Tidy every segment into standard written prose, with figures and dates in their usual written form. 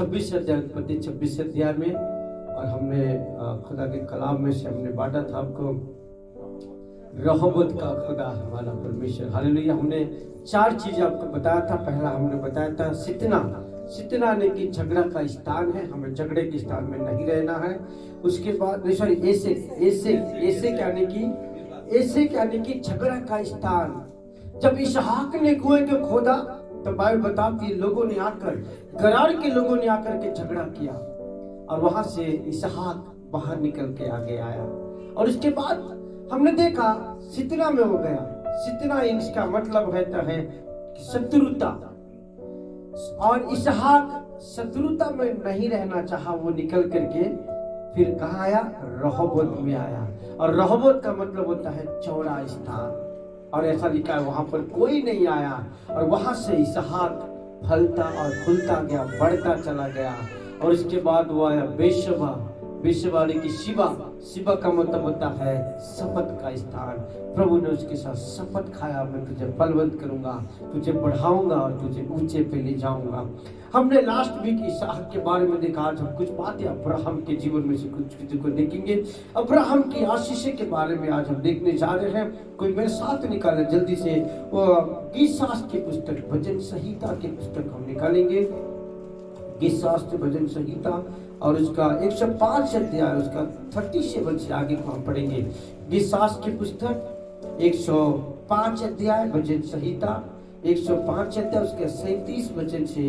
26 अध्याय, उत्पत्ति 26 अध्याय में, और हमने खुदा के कलाम में से हमने बांटा था आपको रहबत का खुदा हमारा परमेश्वर। हालेलुया। हमने 4 चीजें आपको बताया था। पहला हमने बताया था सितना ने कि झगड़ा का स्थान है, हमें झगड़े के स्थान में नहीं रहना है। उसके बाद ऐसे यानी कि झगड़ा का स्थान। जब इसहाक ने कुएं को खोदा तो बाइबल बताती है लोगों ने आकर, गरार के लोगों ने आकर के झगड़ा किया, और वहां से इसहाक बाहर निकल के आगे आया। और उसके बाद हमने देखा सितना में हो गया। सितना इसका मतलब है शत्रुता, और इसहाक शत्रुता में नहीं रहना चाहा, वो निकल करके फिर कहाँ आया? रहबोत में आया। और रहबोत का मतलब होता है चौड़ा स्थान, और ऐसा लिखा है वहां पर कोई नहीं आया। और वहां से इसहाक फलता और फूलता गया, बढ़ता चला गया। और उसके बाद वो आया बेशबा की शिवा का मतलब होता है शपथ का स्थान। प्रभु ने उसके साथ शपथ खाया, मैं तुझे बलवंत करूंगा, तुझे बढ़ाऊंगा और तुझे ऊंचे पे ले जाऊंगा। हमने लास्ट वीक इसहाक के बारे में देखा। आज हम कुछ बातें अब्राहम के जीवन में से कुछ चीजों को देखेंगे। अब्राहम की आशीष के बारे में आज हम देखने जा रहे हैं। कोई मेरे साथ निकाले जल्दी से वो गीत शास्त्र की पुस्तक, भजन संहिता की पुस्तक हम निकालेंगे। गीत शास्त्र भजन संहिता और उसका 105 अध्याय, उसका 37 से आगे को हम पढ़ेंगे। गीत शास्त्र की पुस्तक 105 अध्याय, भजन संहिता 105 अध्याय, उसके 37 वचन से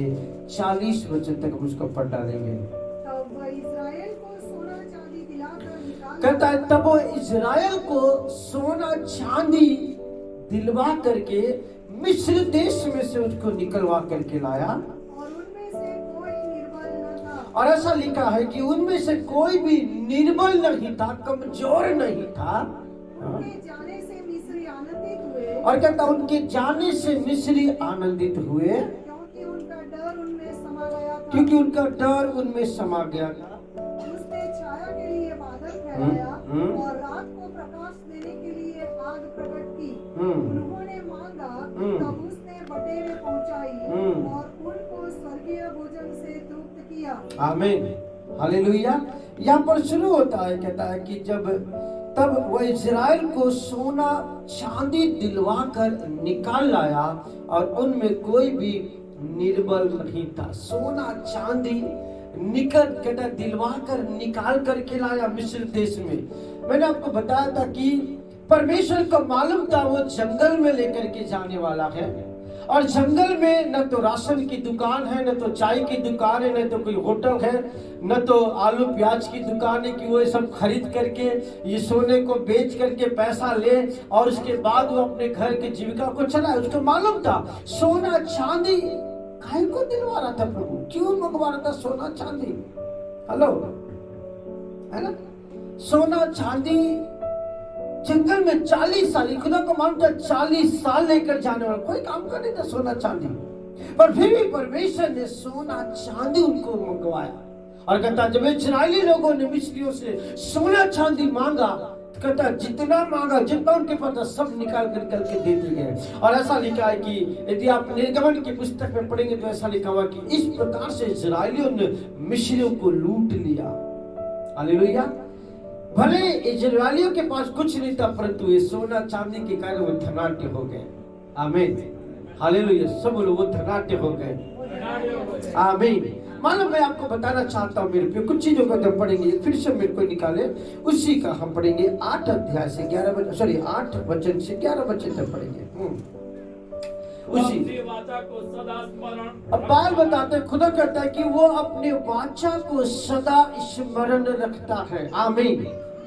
40 वचन तक हम उसको पढ़ डालेंगे। कहता है तब वो इज़राइल को सोना चांदी दिलवा करके मिस्र देश में से उसको निकलवा करके लाया। और ऐसा लिखा है कि उनमें से कोई भी निर्बल नहीं था, कमजोर नहीं था। उनके जाने से मिस्री आनंदित हुए। और कहता उनके जाने से मिस्री आनंदित हुए, क्योंकि उनका डर उनमें समा गया था। क्योंकि उनका डर उनमें समा गया था। उसने छाया के लिए बादल फैलाया और रात को प्रकाश देने के लिए आग प्रकट की। उन्होंने मांगा तब उसने बटेरें पहुंचाई और उनको स्वर्गीय भोजन से तृप्त किया। आमीन, हालेलुया। यहाँ पर शुरू होता है, कहता है कि तब वह इज़राइल को सोना चांदी दिलवा कर निकाल लाया और उनमें कोई भी निर्बल नहीं था। सोना चांदी कहता दिलवा कर निकाल करके लाया मिस्र देश में। मैंने आपको बताया था कि परमेश्वर को मालूम था वो जंगल में लेकर के जाने वाला है, और जंगल में न तो राशन की दुकान है, न तो चाय की दुकान है, न तो कोई होटल है, न तो आलू प्याज की दुकान है कि वो सब खरीद करके ये सोने को बेच करके पैसा ले और उसके बाद वो अपने घर की जीविका को चलाए। उसको मालूम था सोना चांदी काहे को दिलवा रहा था प्रभु, क्यों मंगवा रहा था सोना चांदी। हेलो, है ना? सोना चांदी जंगल में 40 साल, खुदा को मालूम था 40 साल लेकर जाने वाला, कोई काम कर नहीं था सोना चांदी, पर फिर भी परमेश्वर ने सोना चांदी उनको मंगवाया। और कहता जब इस्राएली लोगों ने मिस्रियों से सोना चांदी मांगा, कहता जितना मांगा, जितना उनके पास था सब निकाल करके दे दिए। और ऐसा लिखा है कि यदि आप निर्गमन की पुस्तक में पढ़ेंगे तो ऐसा लिखा हुआ कि इस प्रकार से इस्राएलियों ने मिस्रियों को लूट लिया। हालेलुया। भले इस्राएलियों के पास कुछ नहीं था, परंतु ये सोना चांदी के कारण वो धनाढ्य हो गए। आमीन, हालेलुया। सब लोग वो धनाढ्य हो गए। आमीन। मालूम मैं आपको बताना चाहता हूँ मेरे पे कुछ चीजों को जब पढ़ेंगे, फिर से मेरे को निकाले उसी का हम पढ़ेंगे 8 अध्याय से 8 वचन से 11 वचन तक पढ़ेंगे। उसी वाचा को सदा स्मरण। अब बाल बताते खुदा कहता है कि वो अपने वाचा को सदा स्मरण रखता है। आमीन,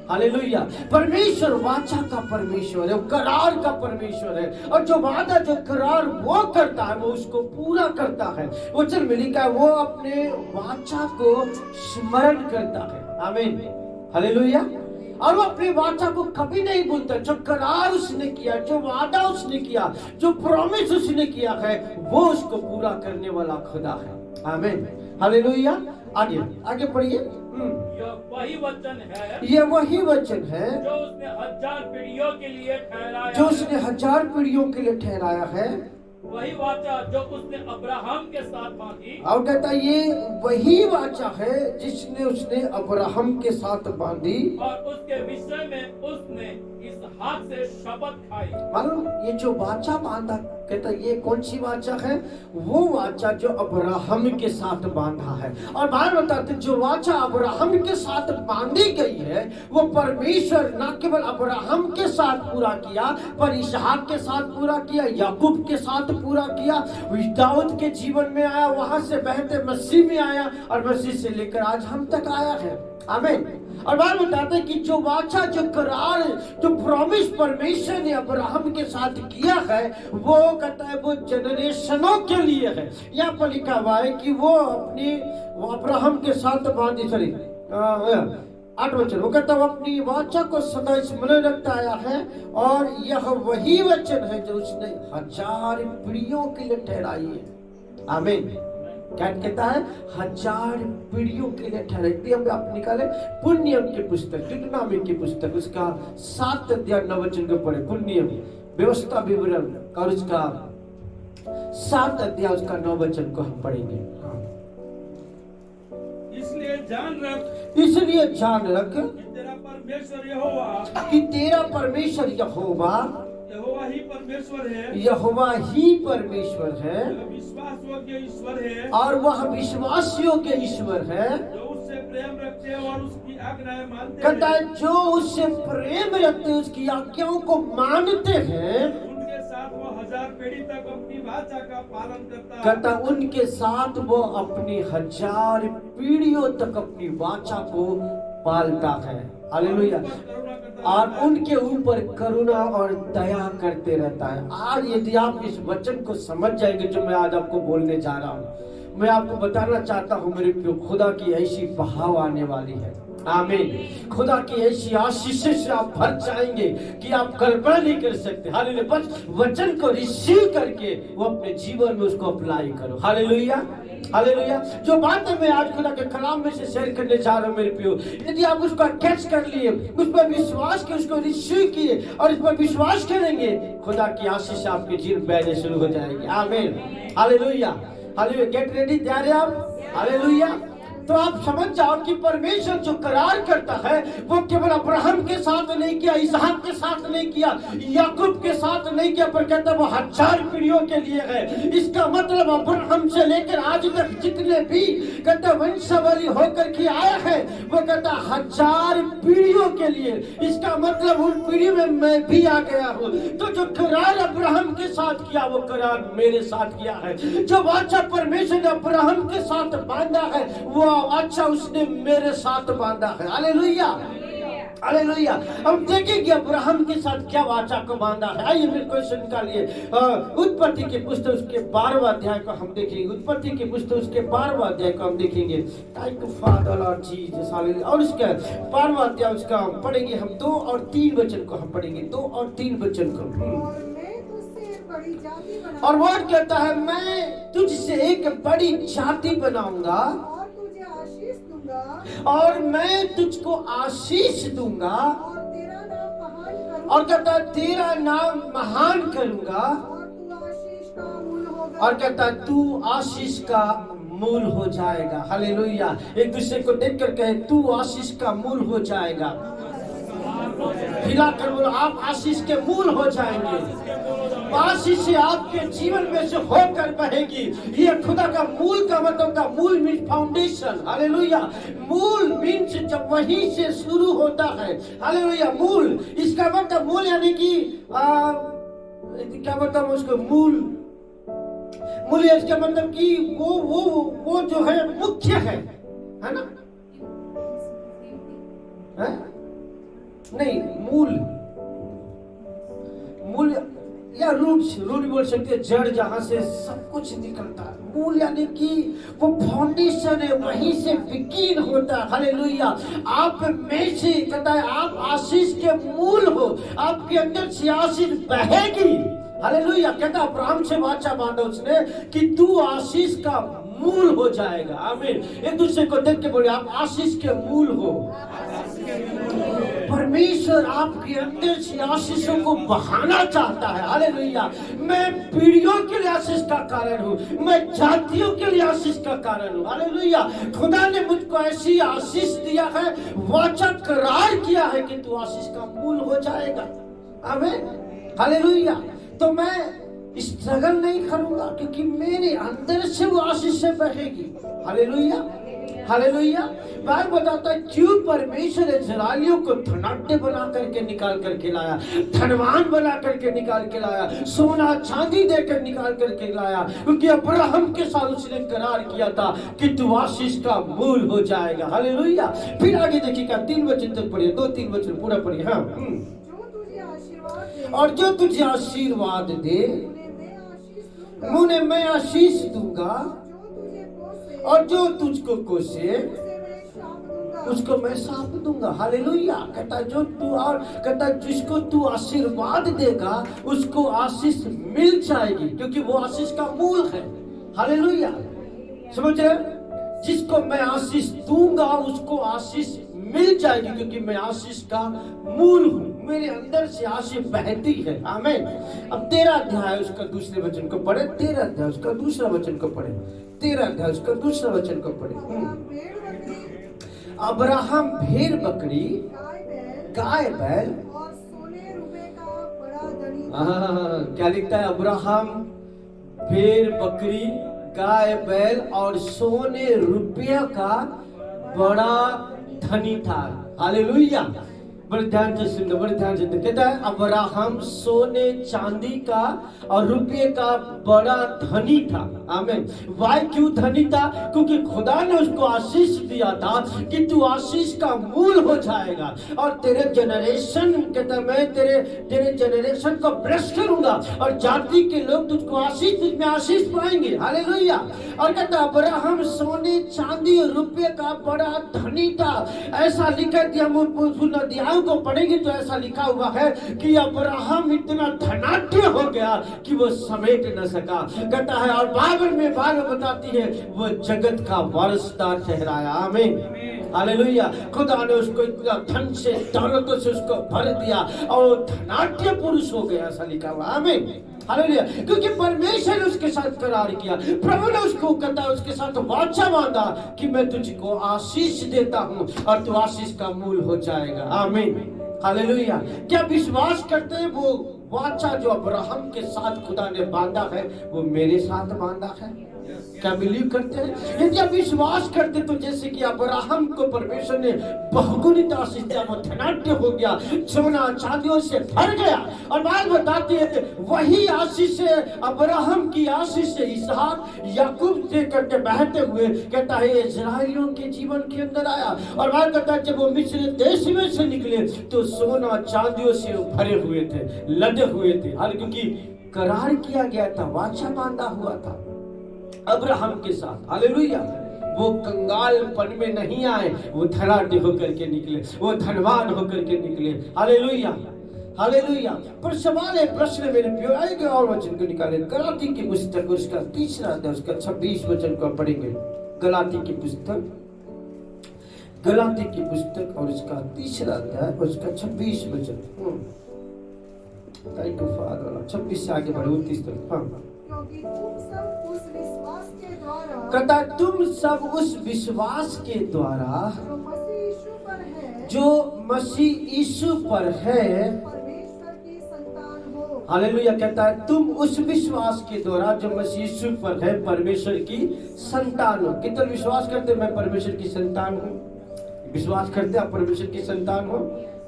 हालेलुया। परमेश्वर वाचा का परमेश्वर है, करार का परमेश्वर है, और जो वादा जो करार वो करता है वो उसको पूरा करता है। वचन में लिखा है वो अपने वाचा को स्मरण करता है। आमीन, हालेलुया। और वो अपनी वाचा को कभी नहीं भूलता। जो करार उसने किया, जो वादा उसने किया, जो प्रॉमिस उसने किया है, वो उसको पूरा करने वाला खुदा है। आमीन, हालेलुया। आगे पढ़िए। यह वही वचन है, ये वही वचन है जो उसने 1000 पीढ़ियों के लिए ठहराया, जो उसने 1000 पीढ़ियों के लिए ठहराया है। वही वाचा जो उसने अब्राहम के साथ बांधी और कहता है ये वही वाचा है जिसने उसने अब्राहम के साथ बांधी और उसके विषय में उसने इसहाक से शपथ खाई। मालूम ये जो वाचा बांधा, कहता ये कौन सी वाचा है? वो वाचा जो अब्राहम के साथ बांधा है। और बाहर बताते जो वाचा अब्राहम के साथ बांधी गई है वो परमेश्वर न केवल अब्राहम के साथ पूरा किया पर इसहाक के साथ पूरा किया, याकूब के साथ पूरा किया, दाऊद के जीवन में आया, वहां से बहते मसीह में आया और मसीह से लेकर आज हम तक आया है। आमीन। और बात बताते हैं कि जो वाचा जो करार जो प्रॉमिस परमेश्वर ने अब्राहम के साथ किया है वो कहता है वो जनरेशनों के लिए है। यहाँ पर लिखा हुआ है कि वो अब्राहम के साथ बांधी, सॉरी 8 वचन, वो कहता है वो अपनी वाचा को सदा स्मरण रखता आया है और यह वही वचन है जो उसने 1000 पीढ़ियों के लिए ठहराई है। आमीन। क्या कहता है? 1000 पीढ़ियों के लिए ठहराई। हम आप निकाले पुण्यम की पुस्तक, डिटोनॉमी की पुस्तक, उसका 7 अध्याय 9 वचन को पढ़े। पुण्यम व्यवस्था विवरण और उसका 7 अध्याय उसका 9 वचन को हम पढ़ेंगे। हाँ। इसलिए जान रख कि तेरा परमेश्वर यहोवा कि तेरा परमेश्वर यहोवा ही परमेश्वर है, यहोवा ही परमेश्वर है, विश्वास योग्य ईश्वर है और वह विश्वास योग्य ईश्वर है, जो उससे प्रेम रखते हैं और उसकी आज्ञाएं मानते कहता हैं। है जो उससे प्रेम रखते हैं उसकी आज्ञाओं को मानते हैं, उनके साथ वो 1000 पीढ़ी तक अपनी वाचा का पालन करता है। कहता उनके साथ वो अपनी 1000 पीढ़ियों तक अपनी वाचा को पालता है। हालेलुया। और उनके ऊपर करुणा और दया करते रहता है। आज यदि आप इस वचन को समझ जाएंगे जो मैं आज आपको बोलने जा रहा हूँ, मैं आपको बताना चाहता हूँ मेरे प्रिय, खुदा की ऐसी बहाव आने वाली है। आमीन। खुदा की ऐसी आशीषों से आप भर जाएंगे कि आप कल्पना नहीं कर सकते। हालेलुया। बस वचन को रिसीव करके वो अपने जीवन में उसको अप्लाई करो। हालेलुया। हालेलुया। जो बातें मैं आज खुदा के कलाम में से शेयर करने जा रहा हूँ मेरे प्रियो, यदि आप उसको कैच कर लिए, उस पर विश्वास किए, उसको रिसीव किए और इस पर विश्वास करेंगे, खुदा की आशीष आपके जीवन में बहने शुरू हो जाएगी। आमीन। हालेलुया। हालेलुया। गेट रेडी, तैयार है आप? हालेलुया। तो आप समझ जाओ कि परमेश्वर जो करार करता है वो केवल अब्राहम के साथ नहीं किया, इसहाक के साथ नहीं किया, याकूब के साथ नहीं किया, पर कहता वो 1000 पीढ़ियों के लिए है। इसका मतलब अब्राहम से लेकर आज तक जितने भी कहता वंशावली होकर के आया है वो कहता 1000 पीढ़ियों के लिए। इसका मतलब उन पीढ़ी में मैं भी आ गया हूँ। तो जो करार अब्राहम के साथ किया वो करार मेरे साथ किया है। जो वाचा परमेश्वर ने अब्राहम के साथ बांधा है वो अच्छा उसने मेरे साथ बांधा है। हालेलुया। हालेलुया। हम देखेंगे अब्राहम के साथ क्या वाचा को बांधा है। आइए मेरे क्वेश्चन निकालिए। उत्पत्ति के पुस्तक उसके 12वां अध्याय को हम देखेंगे। उत्पत्ति के पुस्तक उसके 12वां अध्याय को हम देखेंगे। Thank you father Lord Jesus. Hallelujah. और उसका 12वां अध्याय उसका हम पढ़ेंगे, हम 2 और 3 वचन को हम पढ़ेंगे। 2 और 3 वचन को। और वर्ड कहता है मैं तुझसे एक बड़ी जाति बनाऊंगा और मैं तुझको आशीष दूंगा और कहता तेरा नाम महान करूंगा और कहता तू आशीष का मूल हो जाएगा। हालेलुया। एक दूसरे को देख कर कहे तू आशीष का मूल हो जाएगा। हिलाकर बोलो आप आशीष के मूल हो जाएंगे। आशीष आपके जीवन में से होकर बहेगी। ये खुदा का मूल का मतलब का मूल मीन्स फाउंडेशन। हालेलुया। मूल मीन्स जब वहीं से शुरू होता है। हालेलुया। मूल इसका मतलब मूल यानी कि क्या मतलब उसको मूल मूल इसका मतलब कि वो जो है मुख्य है ना? है? नहीं, मूल या रूट बोल सकते हैं, जड़ जहां से सब कुछ निकलता है। मूल यानी कि वो फाउंडेशन है, वहीं से बिगिन होता है। हालेलुया। आप में से कहता है आप आशीष के मूल हो, आपके अंदर से आशीष बहेगी। हालेलुया। कहता अब्राहम से वाचा बांधा उसने कि तू आशीष का मूल हो जाएगा। आमीन। एक दूसरे को देख के बोले आप आशीष के मूल हो। परमेश्वर आपके अंदर से आशीषों को बहाना चाहता है। हालेलुया। मैं पीढ़ियों के लिए आशीष का कारण हूँ, मैं जातियों के लिए आशीष का कारण हूँ। हालेलुया। खुदा ने मुझको ऐसी आशीष दिया है, वाचा करार किया है कि तू आशीष का मूल हो जाएगा। आमीन। हालेलुया। तो मैं स्ट्रगल नहीं करूंगा क्योंकि मेरे अंदर से वो आशीष से बहेगी। हालेलुया। हालेलुया। बाइबल बताता है क्यों परमेश्वर इस्राएलियों को धनाढ्य बना करके निकाल करके लाया, धनवान बना करके निकाल के लाया, सोना चांदी देकर निकाल करके लाया, क्योंकि अब्राहम के साथ उसने करार किया था कि तू आशीष का मूल हो जाएगा। हालेलुया। फिर आगे देखिएगा 3 वचन तक पढ़िए, 2-3 वचन पूरा पढ़िए। हाँ। और जो तुझे आशीर्वाद दे उन्हें मैं आशीष दूंगा, और जो तुझको कोसे उसको मैं शाप दूंगा। हालेलुया। कहता जो तू और कहता जिसको तू आशीर्वाद देगा उसको आशीष मिल जाएगी, क्योंकि वो आशीष का मूल है। हालेलुया। समझ रहे? जिसको मैं आशीष दूंगा उसको आशीष मिल जाएगी, क्योंकि मैं आशीष का मूल हूँ, मेरे अंदर से आशीष बहती है। आमीन। अब 13 अध्याय उसका दूसरे वचन को पढ़े, 13 अध्याय उसका दूसरा वचन को पढ़े, 13 अध्याय उसका दूसरा वचन को पढ़े। अब्राहम भेड़ बकरी, गाय बैल और सोने रुपए का बड़ा धनी। क्या लिखता है? अब्राहम भेड़ बकरी, गाय बैल और सोने रुपया का बड़ा धनी था। हालेलुया। बड़े ध्यान से सुनना, बड़े ध्यान से। कहता है अब्राहम सोने चांदी का और रुपये का बड़ा धनी था। आमीन। वाई क्यों धनी था? क्योंकि खुदा ने उसको आशीष दिया था कि तू आशीष का मूल हो जाएगा, और तेरे जनरेशन, कहता मैं तेरे जनरेशन को ब्लेस करूंगा, और जाति के लोग तुझको आशीष, तुझ में आशीष पाएंगे। हालेलुया। और कहता अब्राहम सोने चांदी और रुपये का बड़ा धनी था। ऐसा लिखा दिया, नदियाओं को पढ़ेंगे तो ऐसा लिखा हुआ है कि अब्राहम इतना धनाढ्य हो गया कि वो समेट न सका। कहता है और बाइबल में बताती है वो जगत का वारिसदार ठहराया। आमीन। हालेलुया। खुदा ने उसको इतना धन से, दौलतों से उसको भर दिया और धनाढ्य पुरुष हो गया, ऐसा लिखा हुआ। आमीन। हालेलुया। क्योंकि परमेश्वर ने उसके साथ करार किया, प्रभु ने उसको कहता है उसके साथ वाचा बांधा कि मैं तुझको आशीष देता हूँ और तू आशीष का मूल हो जाएगा। आमीन। हालेलुया। क्या विश्वास करते हैं वो वाचा जो अब्राहम के साथ खुदा ने बांधा है वो मेरे साथ बांधा है? क्या बिलीव करते हैं? यदि आप विश्वास करते तो जैसे कि अब्राहम को परमेश्वर ने बहुगुणित आशीष दिया, वो धनाढ्य हो गया, सोना चांदियों से भर गया। और बात बताती है वही आशीष से, अब्राहम की आशीष से इसहाक याकूब से करके बहते हुए कहता है इस्राएलियों के जीवन के अंदर आया। और बात कहता है जब वो मिस्र देश में से निकले तो सोना चांदियों से भरे हुए थे, लदे हुए थे। क्योंकि करार किया गया था, वाचा बांधा हुआ था अब्राहम के साथ। हालेलुया। वो कंगालपन में नहीं आए, वो धनाढ्य होकर के निकले, वो धनवान होकर के निकले। हालेलुया। हालेलुया। पर सवाल है, प्रश्न मेरे प्रियो, आएगा और वचन को निकाले। गलाती की पुस्तक उसका 3 अध्याय उसका 26 वचन को पढ़ेंगे। गलाती की पुस्तक, गलाती की पुस्तक और उसका 3 अध्याय उसका 26 वचन। Thank you father. 26 से आगे बढ़ो 29 तक। हाँ। क्योंकि तुम सब उस विश्वास के द्वारा, कहता तुम सब उस विश्वास के द्वारा जो मसीह यीशु पर है परमेश्वर की संतान हो। हालेलुया। कहता है तुम उस विश्वास के द्वारा जो मसीह यीशु पर है परमेश्वर की संतान हो। कितना विश्वास करते मैं परमेश्वर की संतान हूँ? विश्वास करते आप परमेश्वर की संतान हो?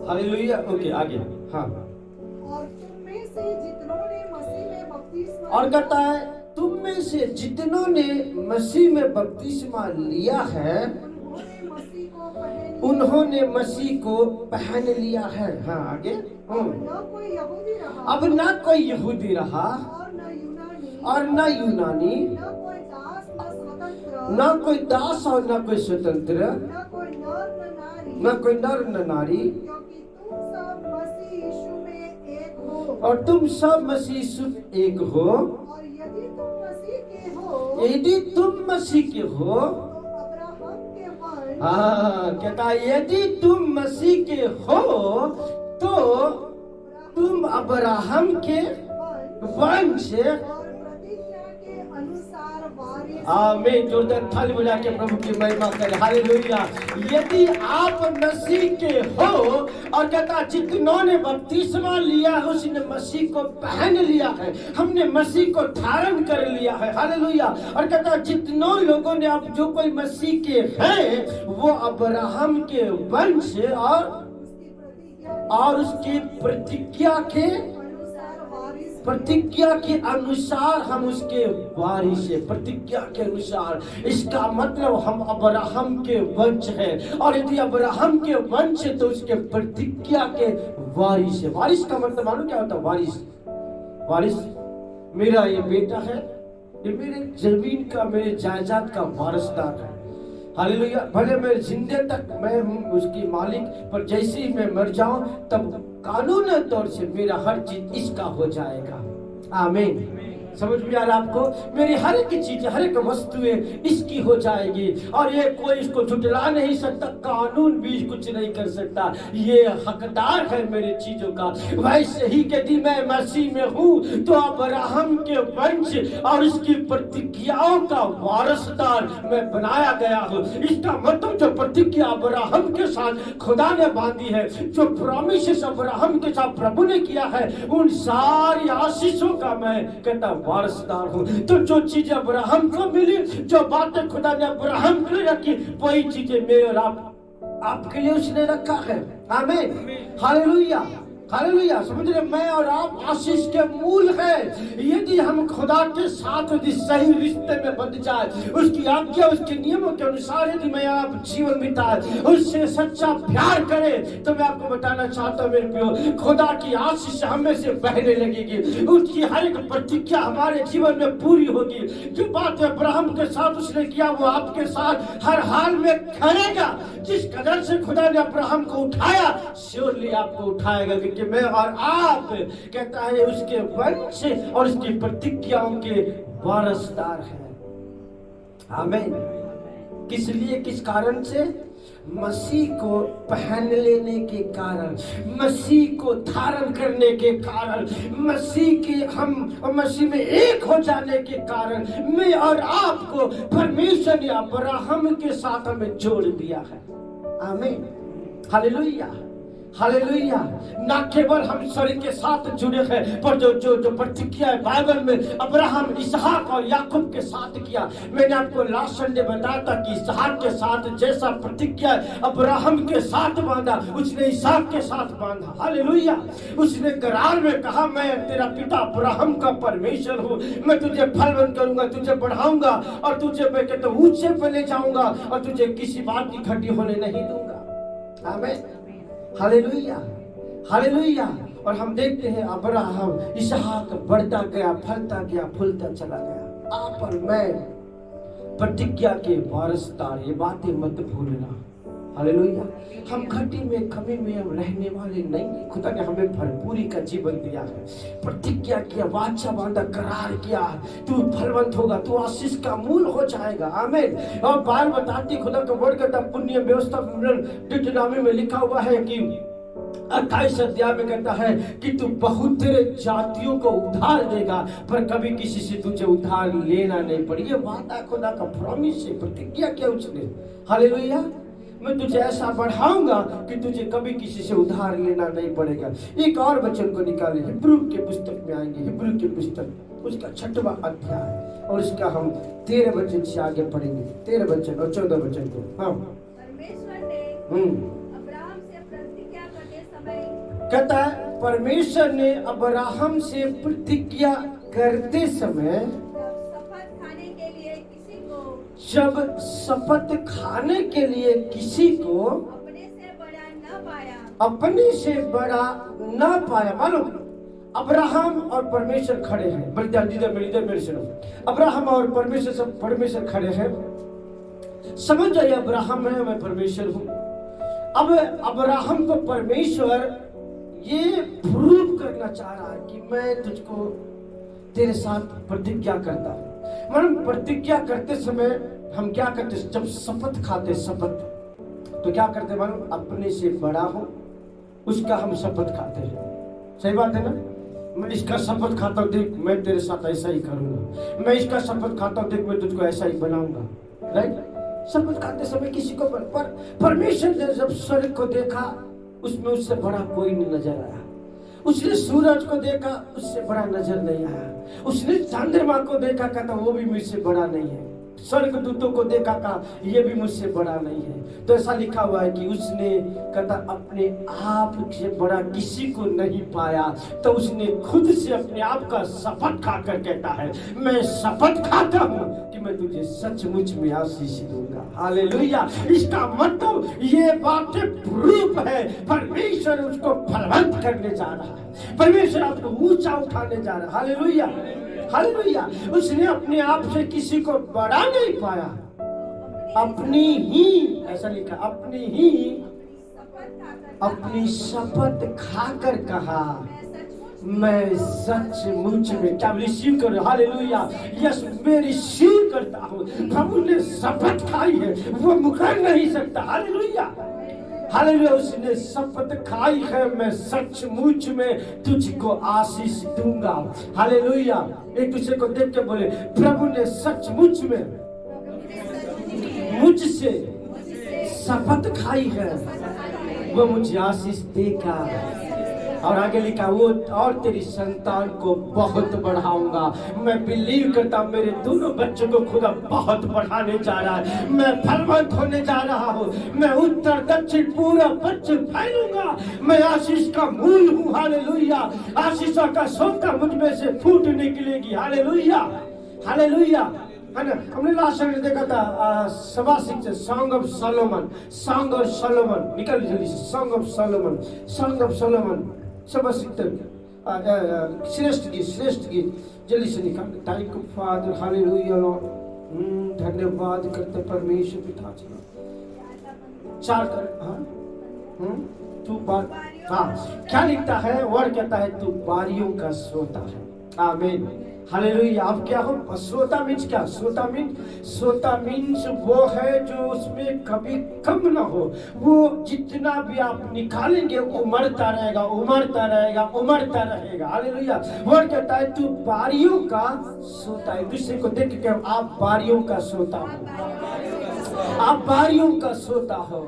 हालेलुया। ओके आगे। हाँ। और तुम में से जितनों ने मसीह में बपतिस्मा, और कहता है तुम में से जितनों ने मसीह में बपतिस्मा लिया है उन्होंने मसीह को पहन लिया है। हाँ आगे। अब न कोई यहूदी रहा और न यूनानी, न कोई दास और न कोई स्वतंत्र, न कोई नर न नारी, और तुम सब मसीह यीशु एक हो। और यदि तुम मसीह के हो तो अब्राहम के हैं कहता यदि तुम मसीह के हो तो तुम अब्राहम के वंश और प्रतिज्ञा के अनुसार वारिस आमीन। जोरदार थाली बजा के प्रभु की महिमा करें, हालेलुया। यदि आप मसीह के हो, और कहता जितनों ने बपतिस्मा लिया है उसने मसीह को पहन लिया है, हमने मसीह को धारण कर लिया है, हालेलुया। और कहता जितनों लोगों ने अब जो कोई मसीह के हैं वो अब्राहम के वंश और उसकी प्रतिज्ञा के अनुसार वारिस प्रतिज्ञा के अनुसार हम उसके वारिस है। प्रतिज्ञा के अनुसार इसका मतलब हम अब्राहम के वंश हैं, और यदि अब्राहम के वंश है तो उसके प्रतिज्ञा के वारिस है। वारिस का मतलब मालूम क्या होता है? वारिस वारिस मेरा ये बेटा है, ये मेरे जमीन का, मेरे जायदाद का वारिसदार है, हालेलुया। भले मैं जिंदे तक मैं हूँ उसकी मालिक, पर जैसे ही मैं मर जाऊं तब कानूनी तौर से मेरा हर चीज इसका हो जाएगा। आमीन। समझ में आ रहा आपको? मेरी हर एक चीज, हर एक वस्तुएं इसकी हो जाएगी, और ये कोई इसको झुटला नहीं सकता, कानून भी कुछ नहीं कर सकता, ये हकदार है मेरी चीजों का। वैसे ही यदि मैं मसीह में हूँ तो अब्राहम के वंश और उसकी प्रतिज्ञाओं का वारसदार मैं बनाया गया हूँ। इसका मतलब जो प्रतिज्ञा अब्राहम के साथ खुदा ने बांधी है, जो प्रॉमिसेस अब्राहम के साथ प्रभु ने किया है, उन सारी आशीषों का मैं कहता वारसदार हूँ। तो जो चीजें अब्राहम को मिली, जो बातें खुदा ने अब्राहम के लिए रखी, वही चीजें मेरे और आपके लिए उसने रखा है। आमीन, हालेलुया, हालेलुया। समझ रहे? मैं और आप आशीष के मूल है। यदि हम खुदा के साथ यदि सही रिश्ते में बंध जाए, उसकी आज्ञा, उसके नियमों के अनुसार यदि मैं आप जीवन बिताए, उससे सच्चा प्यार करे, तो मैं आपको बताना चाहता हूँ मेरे प्रियो, खुदा की आशीष हमें से बहने लगेगी। उसकी हर एक प्रतिज्ञा हमारे जीवन में पूरी होगी। जो बात अब्राहम के साथ उसने किया वो आपके साथ हर हाल में करेगा। जिस कदर से खुदा ने अब्राहम को उठाया, श्योरली आपको उठाएगा, कि मैं और आप कहता है उसके वंश और उसकी प्रतिज्ञाओं के वारसदार हैं। आमीन। किस लिए, किस कारण से? मसीह को पहन लेने के कारण, मसीह को धारण करने के कारण, मसीह के हम मसीह में एक हो जाने के कारण मैं और आपको परमेश्वर ने अब्राहम के साथ हमें जोड़ दिया है। आमीन, हालेलुया, हालेलुया। ना केवल हम शरीर के साथ जुड़े हैं, पर जो जो जो प्रतिज्ञा है बाइबल में अब्राहम, इसहाक और याकूब के साथ किया। मैंने आपको लास्ट संडे बताया था कि इसहाक के साथ जैसा प्रतिज्ञा अब्राहम के साथ बांधा, उसने इसहाक के साथ बांधा। हालेलुया। उसने करार में कहा, मैं तेरा पिता अब्राहम का परमेश्वर हूँ, मैं तुझे फलवंत करूंगा, तुझे बढ़ाऊंगा, और तुझे मैं कहता हूँ ऊंचे पे ले जाऊंगा, और तुझे किसी बात की घटी होने नहीं दूंगा। आमीन, हालेलुया, हालेलुया। और हम देखते हैं अब्राहम, इसहाक बढ़ता गया, फलता गया, फूलता चला गया। आप और मैं प्रतिज्ञा के वारसदार, ये बातें मत भूलना। हालेलुया। हम घटी में, कमी में हम रहने वाले नहीं। खुदा ने हमें भरपूरी का जीवन दिया है। प्रतिज्ञा किया, वाचा बांधा, करार किया, तू फलवंत होगा, तू आशीष का मूल हो जाएगा। आमीन। और बाल बताती खुदा का वर्ड कहता, पुण्य व्यवस्था डिटोनॉमी में लिखा हुआ है कि 28 अध्याय में कहता है कि तू बहुत तेरे जातियों को उधार देगा, पर कभी किसी से तुझे उधार लेना नहीं पड़े। ये वादा खुदा का प्रॉमिस है, प्रतिज्ञा किया उसने। हालेलुया। मैं तुझे ऐसा बढ़ाऊंगा कि तुझे कभी किसी से उधार लेना नहीं पड़ेगा। एक और वचन को निकाले, हिब्रू के पुस्तक में आएंगे, हिब्रू के पुस्तक उसका 6वां अध्याय, और उसका हम 13 वचन से आगे पढ़ेंगे, 13 वचन और 14 वचन को। हाँ, परमेश्वर ने अब्राहम से प्रतिज्ञा करते समय, कहता है परमेश्वर ने अब्राहम से प्रतिज्ञा करते समय, जब शपथ खाने के लिए किसी को अपने से बड़ा न पाया, अपने से बड़ा न पाया। मालूम, अब्राहम और परमेश्वर खड़े हैं। बड़ी ध्यान दीजिए, मेरे सुनो। अब्राहम और परमेश्वर खड़े हैं। समझ जाइए, अब्राहम है, मैं परमेश्वर हूँ। अब अब्राहम को परमेश्वर ये प्रूव करना चाह रहा है कि मैं तुझको तेरे साथ प्रतिज्ञा करता हूँ। मतलब प्रतिज्ञा करते समय हम क्या करते, जब शपथ खाते, शपथ तो क्या करते मालूम, अपने से बड़ा हो उसका हम शपथ खाते हैं। सही बात है ना? मैं इसका शपथ खाता हूँ, देख मैं तेरे साथ ऐसा ही करूंगा, मैं इसका शपथ खाता हूँ, देख मैं तुझको ऐसा ही बनाऊंगा। राइट? शपथ खाते समय किसी को पर परमेश्वर ने जब स्वर्ग को देखा उसमें उससे बड़ा कोई नहीं नजर आया। उसने सूरज को देखा उससे बड़ा नजर नहीं आया। उसने चंद्रमा को देखा, कहता वो भी मुझसे बड़ा नहीं है। स्वर्ग दूतों को देखा, कहा ये भी मुझसे बड़ा नहीं है। तो ऐसा लिखा हुआ है कि उसने कहता अपने आप से बड़ा किसी को नहीं पाया, तो उसने खुद से अपने आप का शपथ खाकर कहता है, मैं शपथ खाता हूँ कि मैं तुझे सचमुच में आशीष दूंगा। हालेलुया। इसका मतलब ये बातें प्रूफ है, परमेश्वर उसको फलवंत करने जा रहा है, परमेश्वर आपको ऊंचा उठाने जा रहा है। Hallelujah, hallelujah. उसने अपने आप से किसी को बड़ा नहीं पाया, अपनी ही, ऐसा लिखा, अपनी शपथ खाकर कहा, मैं सचमुच में, क्या रिसीव करो? हालेलुया। यस, मैं रिसीव करता हूँ। प्रभु ने शपथ खाई है, वो मुकर नहीं सकता। Hallelujah, hallelujah. उसने शपथ खाई है, मैं सचमुच में तुझको आशीष दूंगा। हालेलुया। एक दूसरे को देख के बोले, प्रभु ने सचमुच में मुझसे शपथ खाई है, वो मुझे आशीष देगा। और आगे लिखा, वो और तेरी संतान को बहुत बढ़ाऊंगा। मैं बिलीव करता हूँ मेरे दोनों बच्चों को खुदा बहुत बढ़ाने जा रहा है। मैं फलवंत होने जा रहा हूँ, मैं उत्तर दक्षिण पूरा पश्चिम फैलूंगा। मैं आशीष का मूल हूँ। हालेलुया। आशीषों का सोता मुझ में से फूट निकलेगी। हालेलुया, हालेलुया, है ना? हमने लास्ट में देखा था सभासिक से song of Solomon, song of Solomon, निकल जल्दी से, song of Solomon, song of Solomon, सभासिक श्रेष्ठ गीत जल्दी से निकाल। Thank you father, hallelujah lord. धन्यवाद करते परमेश्वर पिता। चार कर, हाँ तू बार, हाँ क्या लिखता है? वर्ड कहता है तू बारियों का श्रोता है। आमीन, हालेलुया। आप क्या हो? श्रोता मीन्स क्या? श्रोता मीन्स वो है जो उसमें कभी कम ना हो। वो जितना भी आप निकालेंगे उमड़ता रहेगा, उमड़ता रहेगा, उमड़ता रहेगा। हालेलुया। वो कहता है तू बारियों का श्रोता है। दूसरे को देख के आप बारियों का श्रोता हो, आप बारियों का श्रोता हो।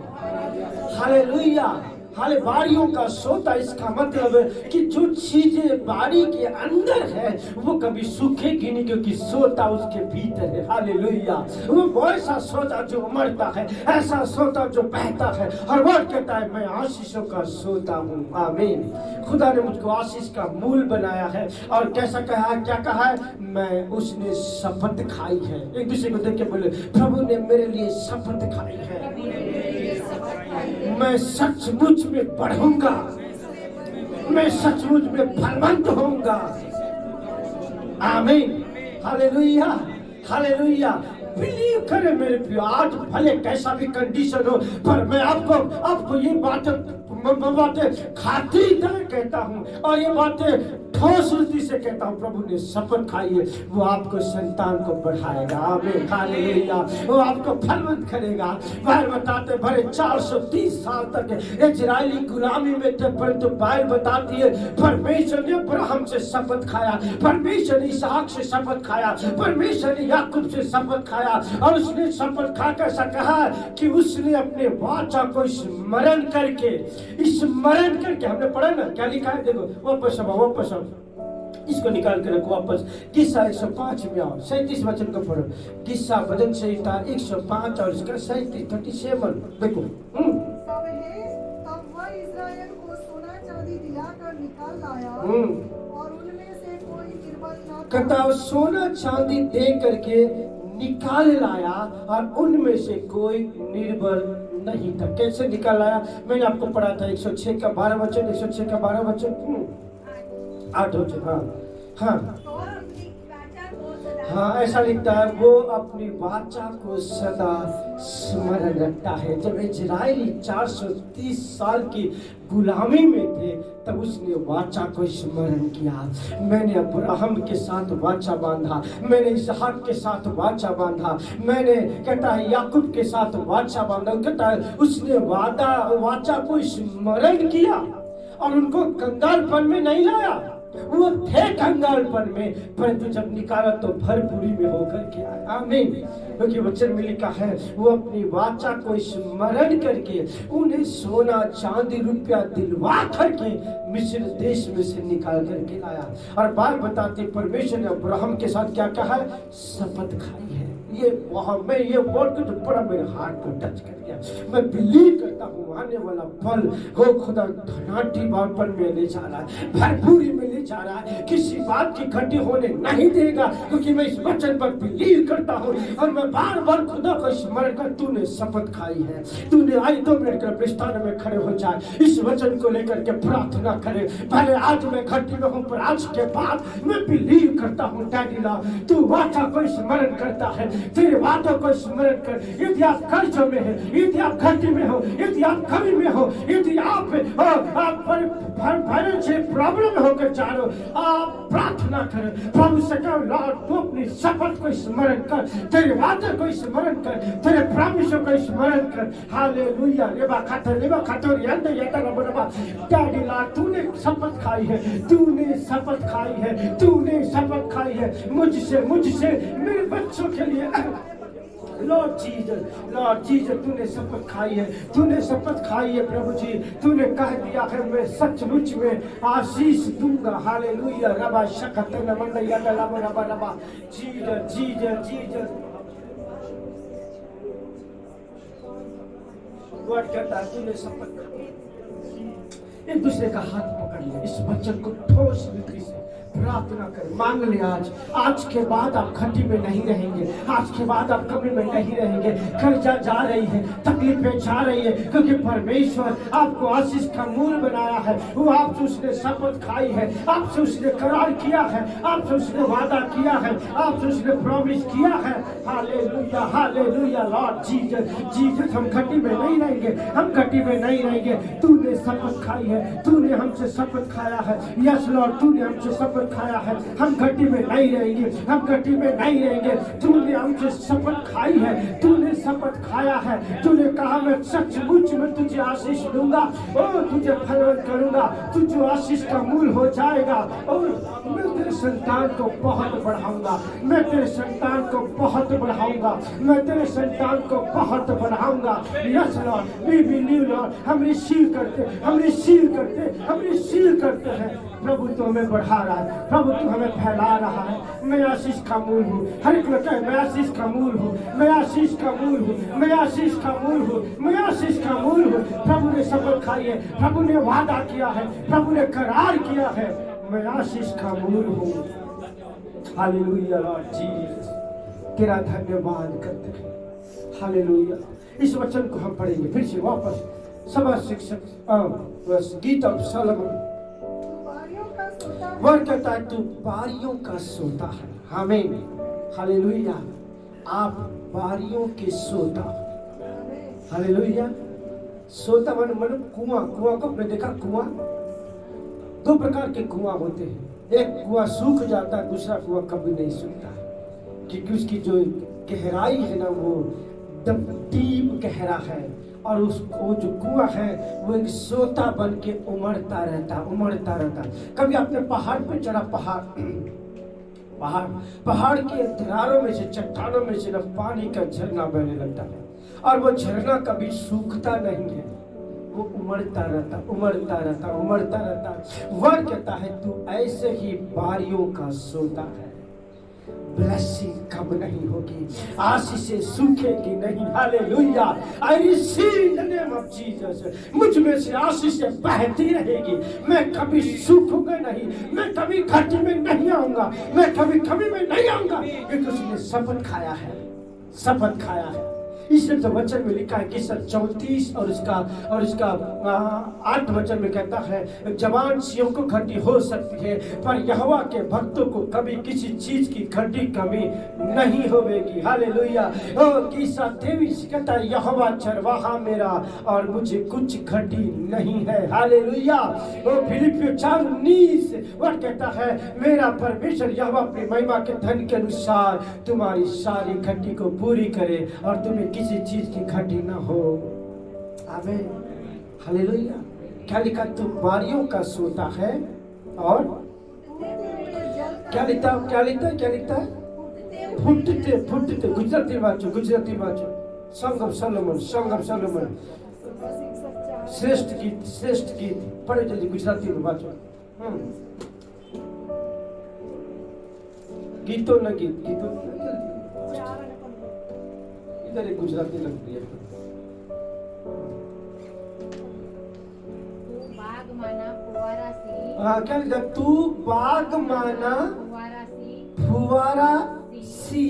हालेलुया, हाले बारियों का सोता। इसका मतलब है कि जो चीजें बारी के अंदर है वो कभी सूखेगी नहीं, क्योंकि सोता उसके भीतर है। हालेलुया। वो ऐसा सोता जो उमड़ता है, ऐसा सोता जो बहता है। और वो कहता है मैं आशीषों का सोता हूँ। आमीन। खुदा ने मुझको आशीष का मूल बनाया है। और कैसा कहा है? क्या कहा है? मैं, उसने शपथ खाई है। एक दूसरे को देख के बोले, प्रभु ने मेरे लिए शपथ खाई है, मैं सचमुच में बढ़ूंगा, मैं सचमुच में फलवंत होऊंगा। आमीन, हालेलुया, हालेलुया। बिलीव करें मेरे प्रिय, आज भले कैसा भी कंडीशन हो, पर मैं आपको ये बातें खाती तरह कहता हूँ, और ये बातें ठोस रीति से कहता हूँ। प्रभु ने शपथ खाई है, वो आपको संतान को बढ़ाएगा। आमीन, हालेलुया। वो आपको फलवंत करेगा। बाइबल बताते भरे 430 साल तक इजरायली गुलामी में थे, परंतु बाइबल बताती है परमेश्वर ने अब्राहम से शपथ खाया, परमेश्वर ने इसहाक से शपथ खाया, परमेश्वर ने याकूब से शपथ खाया। और उसने शपथ खाकर ऐसा कहा कि उसने अपने वाचा को स्मरण करके, हमने पढ़ा ना, क्या लिखा है? देखो वापस इसको निकाल के रखो वापस। किस्सा 105 में आओ, 37 वचन को पढ़ो। किस्सा भजन संहिता 105 और इसका 37 देखो। तब वह इस्राएल को सोना चांदी दिलाकर निकाल लाया, और उनमें से कोई निर्बल न था। कहता सोना चांदी दे करके निकाल लाया, और उनमें से कोई निर्बल नहीं था। कैसे निकाल लाया? मैंने आपको पढ़ा था 106 का 12 वचन, 106 का 12 वचन, 8 वचन। हाँ, हाँ, ऐसा लिखता है, वो अपनी वाचा को सदा स्मरण रखता है। जब इजराइली 430 साल की गुलामी में थे, तब उसने वाचा को स्मरण किया। मैंने अब्राहम के साथ वाचा बांधा, मैंने इसहाक के साथ वाचा बांधा, मैंने कहता है याकूब के साथ वाचा बांधा। कहता है उसने वाचा को स्मरण किया और उनको कंगालपन में नहीं लाया। वो थे कंगालपन में, परंतु जब निकाला तो भरपूरी में होकर के आया। आमीन। क्योंकि वचन में लिखा है, वो अपनी वाचा को स्मरण करके उन्हें सोना चांदी रुपया दिलवा करके मिस्र देश में से निकाल करके लाया। और बात बताते, परमेश्वर ने अब्राहम के साथ क्या कहा है? शपथ खाई है। ये मैं ये वर्ड को तो बड़ा मेरे हार्ट को टच कर गया। मैं बिलीव करता हूँ आने वाला पल हो खुदा धनाटी बापन में ले जा रहा है, भरपूरी में ले जा रहा है, किसी बात की घटी होने नहीं देगा, क्योंकि मैं इस वचन पर बिलीव करता हूँ। और मैं बार बार खुदा को स्मरण कर, तूने शपथ खाई है, तूने आई 2 मिनट कर स्थान में खड़े हो जाए, इस वचन को लेकर के प्रार्थना करे। पहले आज मैं घटी में हूँ, पर आज के बाद मैं बिलीव करता हूँ डैडी ला, तू वाचा को स्मरण करता है, तेरे वादों को स्मरण कर। यदि आप कर्जों में है, यदि आप घटी में हो, यदि आप कमी में हो, यदि आप फाइनेंशियल प्रॉब्लम में होकर जा रहे हो, आप प्रार्थना करें, प्रभु से कहो, लॉर्ड तू अपनी शपथ को स्मरण कर, तेरे वादे को स्मरण कर, तेरे प्रॉमिसों को स्मरण कर। हालेलुया। लेबा खातर यंद यता रबा डैडी लॉर्ड, तूने शपथ खाई है, तूने शपथ खाई है, तूने शपथ खाई है मुझसे मेरे बच्चों के लिए। लॉर्ड जीसस, तूने शपथ खाई है, तूने शपथ खाई है प्रभु जी, तूने कह दिया है मैं सचमुच में आशीष दूंगा। हालेलुया। रबा शकत नमन यदा रबा जीसस वर्ड कहता है, तूने शपथ खाई। एक दूसरे का हाथ पकड़ लिया, इस वचन को ठोस रीति से प्रार्थना कर, मांग ले। आज के बाद आप घटी में नहीं रहेंगे, आज के बाद आप कमी में नहीं रहेंगे। कर्जा जा रही है, तकलीफें जा रही है, क्योंकि परमेश्वर आपको आशीष का मूल बनाया है। वो आपसे उसने शपथ खाई है, आपसे उसने करार किया है, आपसे उसने वादा किया है, आपसे उसने प्रॉमिस किया है। Hallelujah hallelujah. लॉर्ड जीसस हम घटी में नहीं रहेंगे, हम घटी में नहीं रहेंगे। तूने शपथ खाई है, तूने हमसे शपथ खाया है। यस लॉर्ड, तूने हमसे शपथ खाया है, हम घटी में नहीं रहेंगे, हम घटी में नहीं रहेंगे। तूने हमसे शपथ खाई है, तूने शपथ खाया है, तूने कहा मैं सचमुच में तुझे आशीष दूंगा और तुझे फलवंत करूंगा, तुझे आशीष का मूल हो जाएगा और मैं तेरे संतान को बहुत बढ़ाऊंगा, मैं तेरे संतान को बहुत बढ़ाऊंगा, मैं तेरे संतान को बहुत बढ़ाऊंगा। Yes Lord, we believe Lord, हम रिसीव करते हैं। प्रभु तो हमें बढ़ा रहा है, प्रभु तो हमें फैला रहा है। मैं आशीष का मूल हूँ। हर एक लोग कहे मैं आशीष का मूल हूँ, मैं आशीष का मूल हूँ, मैं आशीष का मूल हूँ, मैं आशीष का मूल हूँ। प्रभु ने शपथ खाई है, प्रभु ने वादा किया है, प्रभु ने करार किया है, मैं आशीष का मूल हूँ। हालेलुया लॉर्ड जीसस, तेरा धन्यवाद करते हैं। हालेलुया। इस वचन को हम पढ़ेंगे फिर से वापस। सभा शिक्षक गीत ऑफ सॉलोमन वर्ड कहता है, तू बारियों का सोता है। आमीन। हालेलुया। आप बारियों के सोता। हालेलुया। सोता मन कुआं को आपने देखा? कुआं 2 प्रकार के कुआं होते हैं। एक कुआं सूख जाता है, दूसरा कुआं कभी नहीं सूखता, क्योंकि उसकी जो गहराई है ना वो डीप गहरा है, और उसको जो कुआं है वो एक सोता बन के उमड़ता रहता। कभी आपने पहाड़ पे चढ़ा? पहाड़ के दरारों में से, चट्टानों में से ना पानी का झरना बहने लगता है, और वो झरना कभी सूखता नहीं है, वो उमड़ता रहता। वह कहता है तू ऐसे ही बारियों का सोता है, ब्लेसिंग कम नहीं होगी, आशीषें सूखेगी नहीं। Hallelujah. I receive the name of Jesus. मुझ में से आशीषें बहती रहेगी, मैं कभी सूखूंगा नहीं, मैं कभी घाटी में नहीं आऊंगा, मैं कभी कमी में नहीं आऊंगा, क्योंकि उसने शपथ खाया है। इस वचन में लिखा है कि 34 और इसका 8 वचन में कहता है जवान सियों को घटी हो सकती है पर यहोवा के भक्तों को कभी किसी चीज की घटी कमी नहीं होगी। हालेलुया। कि 23 कहता है यहोवा चरवाहा मेरा और मुझे कुछ घटी नहीं है। हालेलुया। फिलिपियों 4:19 वह कहता है मेरा परमेश्वर यहोवा अपनी महिमा के धन के अनुसार तुम्हारी सारी घटी को पूरी करे और तुम्हें किसी चीज की घटी ना हो। आमीन। हालेलुया। क्या लिखा? तू बारियों का सोता है और क्या लिखता है? फुटते गुजराती वाचो सॉन्ग ऑफ सोलोमन श्रेष्ठ गीत पढ़े जल्दी गुजराती में वाचो। गीतों न इधर एक गुजराती लगती है। हाँ क्या लिखा? तू बाग माना फुवारा सी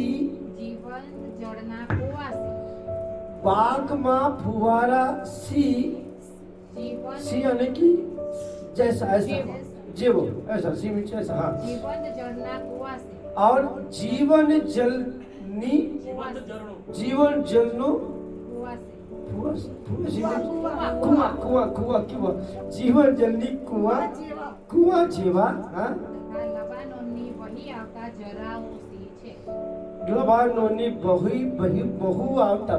बाग माँ फुवारा सी यानी कि जैसा ऐसा जीवो ऐसा सी में ऐसा। हाँ और जीवन जलनो कुआं जीवन जलनी कुआं जेवा। हाँ लबानोनी बहु आवता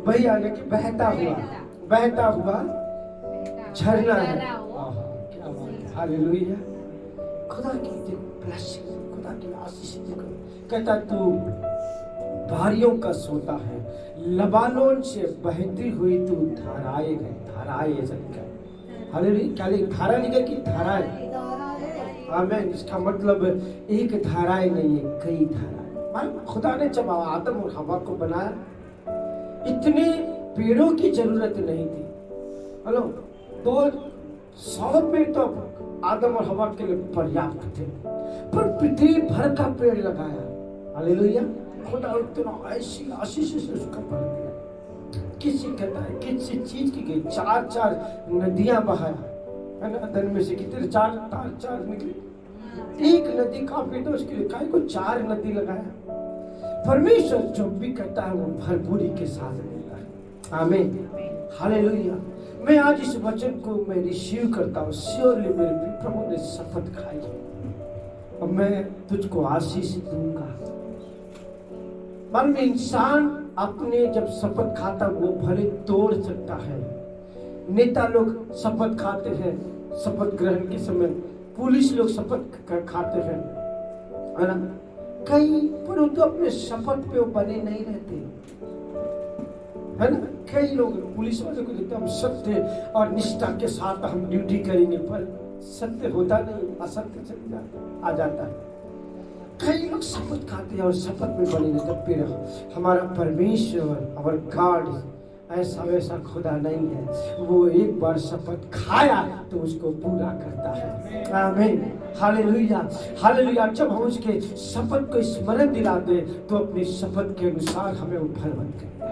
बही आने की बहता हुआ झरना है। क्या बात। हालेलुया। खुदा की ब्लेसिंग, खुदा की आशीष देखो। कहता तू भारियों का सोता है, लबानोन से बहती हुई तू धाराएं है। हालेलुया। क्या लिखा? धारा लिखा कि धाराएं। आमीन। इसका मतलब एक धाराएं नहीं है, कई धाराएं। खुदा ने जब आदम और हवा को बनाया इतने पेड़ों की जरूरत नहीं थी। हेलो 200 पेड़ तो आदम और हवा के लिए पर्याप्त थे, पर पृथ्वी भर का पेड़ लगाया। हालेलुया। खुदा इतना ऐसी आशीष से उसका भर दिया। किसी कहता है किसी चीज की गई 4 नदियां बहाया है ना। धन में से कितने 4 निकली। एक नदी काफी तो उसके लिए काय को 4 नदी लगाया। परमेश्वर जो भी करता है वो भरपूरी के साथ देता है। आमीन। हालेलुया। मैं आज इस वचन को मैं रिसीव करता हूँ। श्योरली मेरे प्रभु ने शपथ खाई और मैं तुझको आशीष दूंगा। मालूम इंसान अपने जब शपथ खाता वो भले तोड़ सकता है। नेता लोग शपथ खाते हैं शपथ ग्रहण के समय, पुलिस लोग शपथ खाते हैं है ना। कई परंतु अपने शपथ पे वो बने नहीं रहते है ना। कई लोग पुलिस वाले को देखते हम सत्य और निष्ठा के साथ हम ड्यूटी करेंगे, पर सत्य होता नहीं, असत्य चल जाता आ जाता है। कई लोग शपथ खाते हैं और शपथ में बने रहते। फिर हमारा परमेश्वर हमारा गॉड ऐसा वैसा खुदा नहीं है। वो एक बार शपथ खाया तो उसको पूरा करता है। आमीन। हालेलुया। हालेलुया। जब हम उसके शपथ को स्मरण दिलाते तो अपनी शपथ के अनुसार हमें वो फलवंत करता।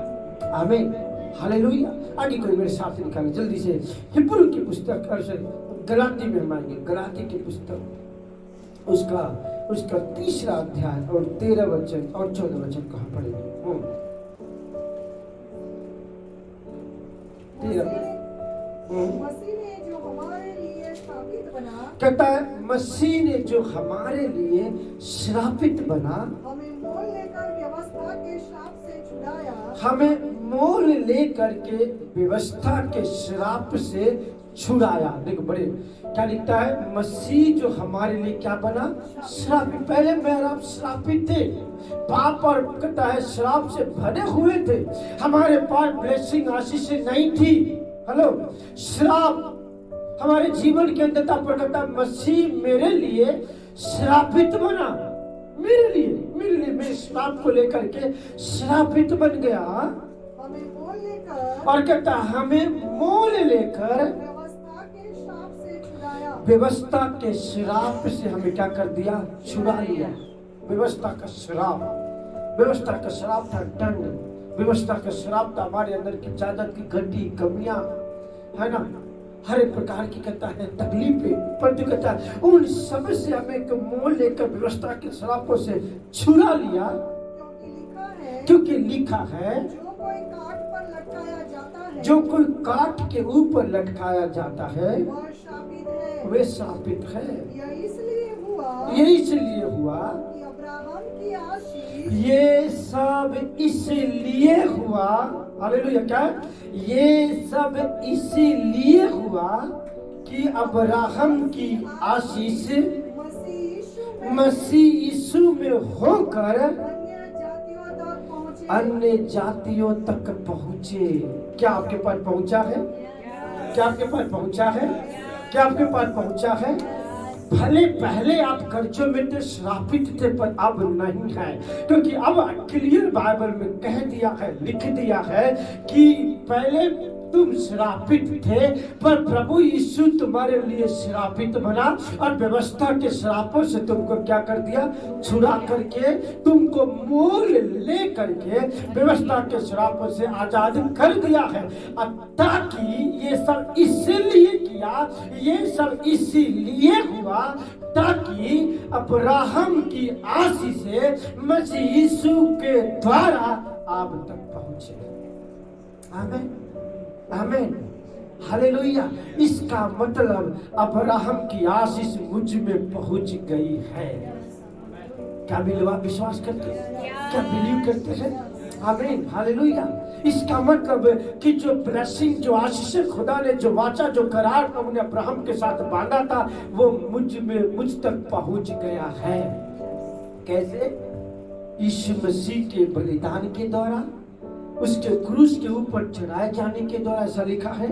आमीन। हालेलुया। आगे कोई मेरे साथ निकाले जल्दी से। हिब्रू की पुस्तक गलाती में हम आएंगे। गलाती की पुस्तक उसका 3 अध्याय और 13 वचन और 14 वचन कहाँ पढ़ेंगे? मसीह ने जो हमारे लिए श्रापित बना, कहता है मसीह ने जो हमारे लिए श्रापित बना, हमें मोल लेकर व्यवस्था के श्राप से छुड़ाया। हमें मोल लेकर के व्यवस्था के श्राप से छुड़ाया। देखो बड़े क्या लिखता है? मसीह जो हमारे लिए क्या बना? श्रापित। पहले मैं आप श्रापित थे, पाप और कहता है श्राप से भरे हुए थे। हमारे पास ब्लेसिंग आशीष नहीं थी। हेलो। श्राप हमारे जीवन के अंदर था, पर कहता मसीह मेरे लिए श्रापित बना। मेरे लिए मैं श्राप को लेकर के श्रापित बन गया। हमें मोल लेकर और कहता हमें मोल लेकर व्यवस्था के श्राप से हमें क्या कर दिया? छुड़ा लिया। व्यवस्था का श्राप व्यवस्था का श्राप था दंड, व्यवस्था का श्राप था हमारे अंदर की ज्यादा की घटी कमियां, है ना, हर एक प्रकार की कहता है तकलीफें, परंतु कहता है उन सब से हमें एक मोल लेकर व्यवस्था के श्रापों से छुड़ा लिया, क्योंकि लिखा है जो कोई काठ पर लटकाया जाता है, जो कोई काठ के ऊपर लटकाया जाता है वह शापित है। वे शापित है। यह इसलिए हुआ ये इसलिए हुआ, कि अब्राहम की आशीष ये सब इसलिए हुआ, हालेलुया, क्या ये सब इसीलिए हुआ कि अब्राहम की आशीष मसीह यीशु में होकर अन्य जातियों तक पहुंचे। क्या आपके पास पहुंचा है? क्या आपके पास पहुंचा है? क्या आपके पास पहुंचा है? भले पहले आप कर्जों में थे, श्रापित थे, पर अब नहीं है, क्योंकि अब क्लियर बाइबल में कह दिया है, लिख दिया है कि पहले तुम श्रापित थे, पर प्रभु यीशु तुम्हारे लिए श्रापित बना और व्यवस्था के श्रापों से तुमको क्या कर दिया? छुड़ा करके तुमको मोल ले करके व्यवस्था के श्रापों से आजाद कर दिया है। ताकि ये सब इसीलिए किया, ये सब इसीलिए हुआ ताकि अब्राहम की आशीष से मसीह यीशु के द्वारा आप तक पहुंचे। आमीन, आमीन, हालेलुया। इसका मतलब अब्राहम की आशीष मुझ में पहुंच गई है। क्या विश्वास करते हैं? क्या बिलीव करते हैं? आमीन, हालेलुया। इसका मतलब कि जो ब्लेसिंग, जो आशीष खुदा ने, जो वाचा, जो करार प्रभु ने अब्राहम के साथ बांधा था, वो मुझ तक पहुंच गया है। कैसे? यीशु मसीह के बलिदान के द्वारा, उसके क्रूस के ऊपर चढ़ाए जाने के द्वारा, ऐसा लिखा है,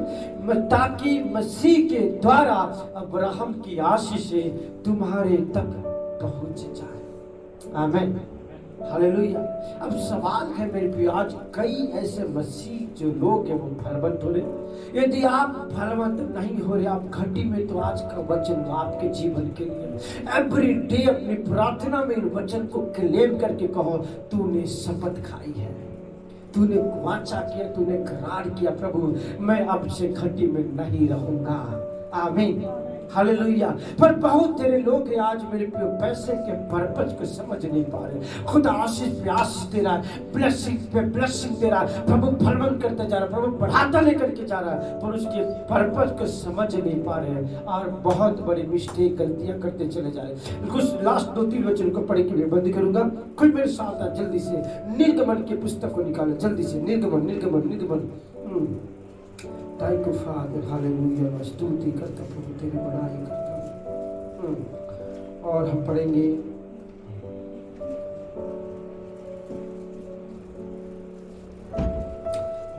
ताकि मसीह के द्वारा अब्राहम की आशीष से तुम्हारे तक पहुंच जाए। आमीन, हालेलुया। अब सवाल है मेरे प्रिय, आज कई ऐसे मसीह जो लोग हैं वो फलवंत हो रहे। यदि आप फलवंत नहीं हो रहे, आप घटी में, तो आज का वचन आपके जीवन के लिए एवरी डे अपनी प्रार्थना में इन वचन को क्लेम करके कहो, तूने शपथ खाई है, तूने वाचा किया, तूने करार किया, प्रभु मैं अब से घटी में नहीं रहूंगा। आमीन, हालेलुया। पर बहुत तेरे लोग हैं आज मेरे पैसे के पर्पज को समझ नहीं पा रहे। खुदा आशीष पे आशीष दे रहा है, ब्लेसिंग पे ब्लेसिंग दे रहा है, प्रभु फलवंत करते जा रहा है, प्रभु बढ़ाता लेकर के जा रहा है, पर उसके पर्पज को समझ नहीं पा रहे हैं और बहुत बड़ी मिस्टेक, गलतियां करते चले जा रहे हैं। कुछ लास्ट 2-3 वचन को पढ़ के मैं बंद करूंगा। कोई मेरे साथ आ, जल्दी से निर्गमन की पुस्तक को निकालो, जल्दी से। निर्गमन, निर्गमन, निर्गमन। Thank you father, hallelujah. मैं स्तुति करता प्रभु, तेरी बड़ाई करता। और हम पढ़ेंगे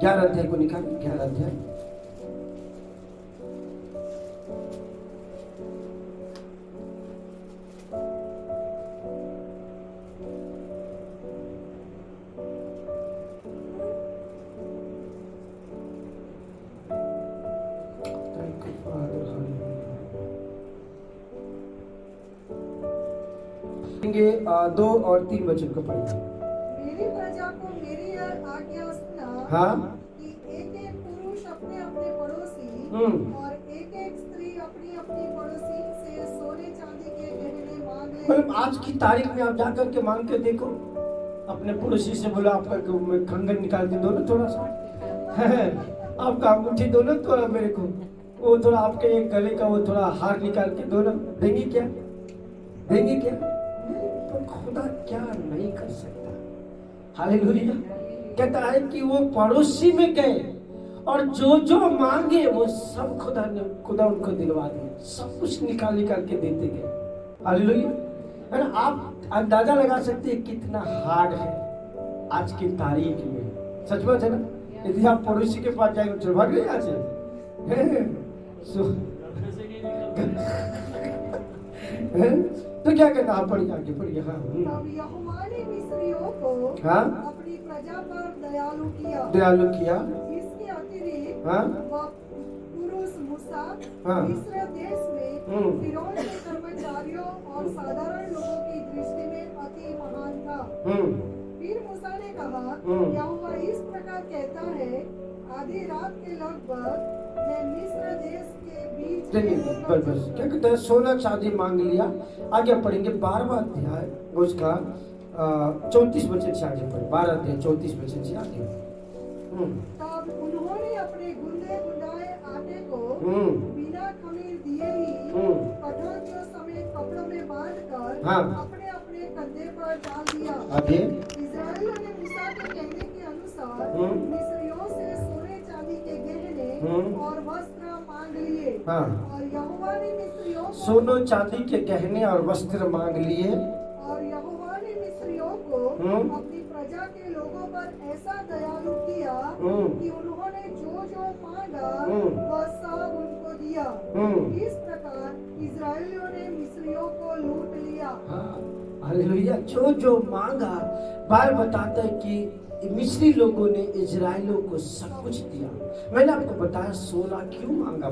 ग्यारह अध्याय को निकाल, 11 अध्याय। पढ़ेंगे 2 और 3 वचन को पढ़ेंगे। मेरी प्रजा को मेरी आज्ञा सुना, हाँ, कि एक-एक पुरुष अपने अपने पड़ोसी और एक-एक स्त्री अपनी अपनी पड़ोसी से सोने चांदी के गहने मांग ले। मतलब आज की तारीख में आप जाकर के मांग के देखो, अपने पड़ोसी से बोला आपका कंगन निकाल के दो ना थोड़ा सा, आपका अंगूठी दो ना थोड़ा मेरे को, वो थोड़ा आपके एक गले का वो थोड़ा हार निकाल के दो ना। देंगी क्या? देंगी क्या? तो खुदा क्या नहीं कर सकता। हालेलुया। कहता है कि वो पड़ोसी में गए और जो जो मांगे वो सब खुदा उनको दिलवा दिया, सब कुछ निकाल के देते गए। हालेलुया, है ना। आप अंदाजा लगा सकते हैं कितना हार्ड है आज की तारीख में, सच बात है ना। यदि आप पड़ोसी के पास जाएंगे तो भाग यहाँ से तो क्या कहता है? पढ़िए आगे, पढ़िए। हाँ, तब यहोवा ने मिस्रियों को हाँ, अपनी प्रजा पर दयालु किया। दयालु किया। इसके अतिरिक्त हाँ, वह पुरुष मूसा हाँ, मिस्र देश में फिरौन के कर्मचारियों और साधारण लोगों की दृष्टि में अति महान था। फिर मूसा ने कहा, यहोवा इस प्रकार कहता है, आधी रात के लगभग मैं मिस्र देश के बीच चलिए बस क्या कहते हैं, सोना चांदी मांग लिया। आगे पढ़ेंगे 12वां अध्याय उसका 34 वचन से आगे पढ़े। 12 अध्याय 34 वचन से आगे। तब उन्होंने अपने गुंदे गुंडाए आटे को बिना खमीर दिए ही कठोरियों समेत कपड़ों में बांधकर अपने अपने कंधे पर डाल दिया। आगे इस्राएलियों ने मूसा के कहने के अनुसार मिस्रियों से सोने चांदी के गहने और वस्त्र मांग लिए। और यहोवा ने मिस्रियों को सोने चांदी के गहने और वस्त्र मांग लिए। और यहोवा ने मिस्रियों को अपनी प्रजा के लोगों पर ऐसा दयालु किया कि उन्होंने जो जो मांगा वह सब उनको दिया। इस प्रकार इस्राएलियों ने मिस्रियों को लूट लिया। हालेलुया। जो जो मांगा, बाइबल बताता है कि मिस्री लोगों ने इजराइलियों को सब कुछ दिया। मैंने आपको बताया सोना क्यों मांगा,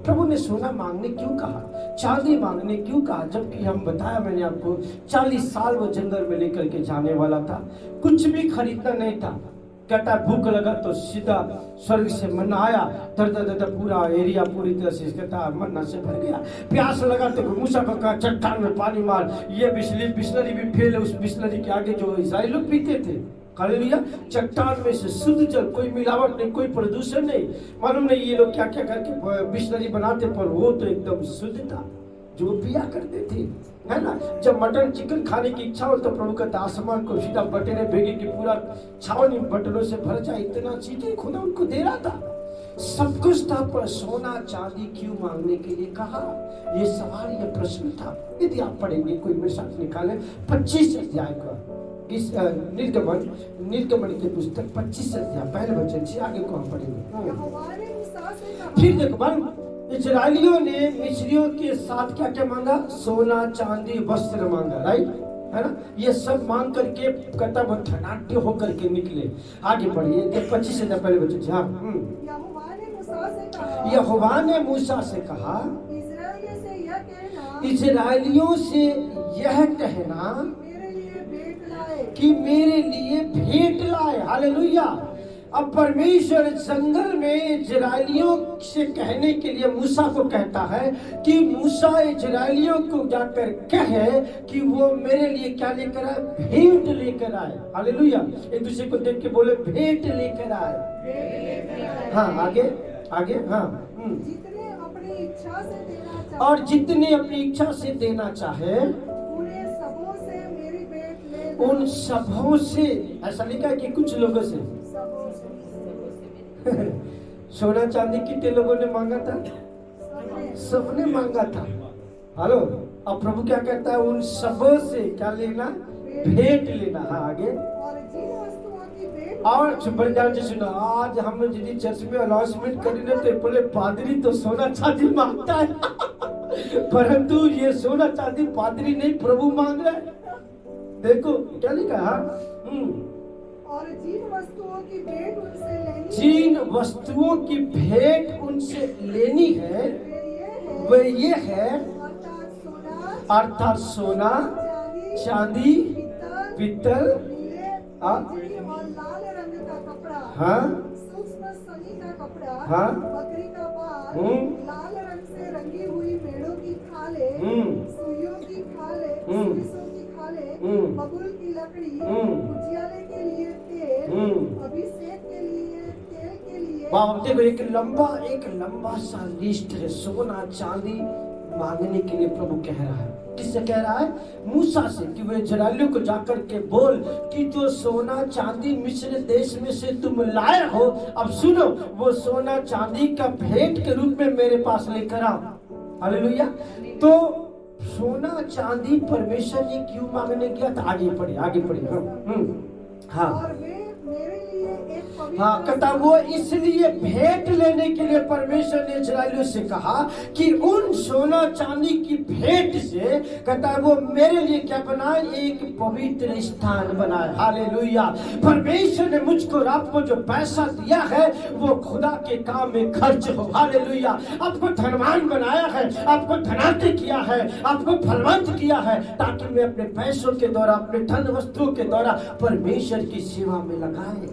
प्रभु ने सोना मांगने क्यों कहा, चांदी मांगने क्यों कहा, जबकि हम बताया मैंने आपको 40 साल वो जंगल में लेकर के जाने वाला था, कुछ भी खरीदना नहीं था। कहता भूख लगा तो सीधा स्वर्ग से मन्ना आया, दर पूरा एरिया पूरी तरह से कहता मन्ना से भर गया। प्यास लगा तो मूसा को कहा चट्टान में पानी मार, ये बिस्लरी भी फेल है उस बिस्लरी के आगे जो इस्राएल लोग पीते थे। हालेलुया। चट्टान में से शुद्ध जल, कोई मिलावट नहीं, कोई प्रदूषण नहीं। मालूम नहीं ये लोग क्या क्या करके बिस्लरी बनाते, पर वो तो एकदम शुद्ध था जो पिया करते थे, है ना। जब मटन चिकन खाने की इच्छा हो तो प्रभु कहता आसमान को सीधा बटने भेगे कि पूरा छावनी बटनों से भर जाए, इतना चीजें खुदा उनको दे रहा था, सब कुछ था, पर सोना चांदी क्यों मांगने के लिए कहा, ये सवाल, ये प्रश्न था। यदि आप पढ़ेंगे, कोई मेरे साथ निकाले 25 अध्याय का इस निर्गमन की पुस्तक 25 अध्याय पहले वचन से आगे को हम पढ़ेंगे। यहोवा ने मूसा से कहा, फिर देखो इजराइलियों ने मिस्रियों के साथ क्या क्या मांगा, सोना चांदी वस्त्र मांगा, राइट, है ना। ये सब मांग करके कहता वो धनाढ्य होकर के निकले। आगे बढ़िए 25 से पहले बच्चे। यहोवा ने मूसा से कहा इजराइलियों से यह कहना कि मेरे लिए भेंट लाए। हालेलुया। अब परमेश्वर जंगल में इजराइलियों से कहने के लिए मूसा को कहता है कि मूसा इजराइलियों को जाकर कहे कि वो मेरे लिए क्या लेकर आए, भेंट लेकर आए। हालेलुया। एक दूसरे को देख के बोले भेंट लेकर आए। हाँ आगे आगे। हाँ जितने अपनी इच्छा से देना चाहे, और जितने अपनी इच्छा से देना चाहे उन्हें सबों से मेरी भेंट ले। उन सबों से, ऐसा लिखा है कि कुछ लोगों से सोना चांदी कितने लोगों ने मांगा था, सबने मांगा था। हेलो। अब प्रभु क्या कहता है, उन सबों से क्या लेना, भेंट लेना। हाँ आगे। और बड़े ध्यान से सुनो, आज हम यदि चर्च में अनाउंसमेंट करेंगे तो बोले पादरी तो सोना चांदी मांगता है परंतु ये सोना चांदी पादरी नहीं, प्रभु मांग रहा है। देखो क्या लिखा। और जिन वस्तुओं की भेंट उनसे लेनी, जिन वस्तुओं की भेंट उनसे लेनी है वे ये है, अर्थात सोना चांदी पित्तल और लाल रंग का कपड़ा, हाँ सूक्ष्म सनी का कपड़ा, हाँ बकरी का बाल, लाल रंग से रंगी हुई मेढ़ों की खाले, सुइयों की खाले, सुइसों की खाले, बबूल की लकड़ी, उजियाले के लिए तेल, अभिषेक के लिए तेल के लिए। वाह देखो एक लंबा सा लिस्ट है सोना चांदी मांगने के लिए प्रभु कह रहा है। किससे कह रहा है, मूसा से, कि वे इजराइलियों को जाकर के बोल कि जो सोना चांदी मिस्र देश में से तुम लाए हो, अब सुनो, वो सोना चांदी का भेंट के रूप में मेरे पास लेकर आओ। हालेलुया। तो सोना चांदी परमेश्वर ने क्यों मांगने किया था, आगे पढ़े। हाँ और वे मेरे लिए एक हाँ, कहता वो इसलिए भेंट लेने के लिए परमेश्वर ने इस्राएलियों से कहा कि उन सोना चांदी की भेंट से, कहता है वो मेरे लिए क्या बनाए, एक पवित्र स्थान बनाए। हालेलुया। परमेश्वर ने मुझको और आपको जो पैसा दिया है वो खुदा के काम में खर्च हो। हालेलुया। आपको धनवान बनाया है, आपको धनाढ्य किया है, आपको फलवंत किया है, ताकि मैं अपने पैसों के द्वारा, अपने धन वस्तुओं के द्वारा परमेश्वर की सेवा में लगाए।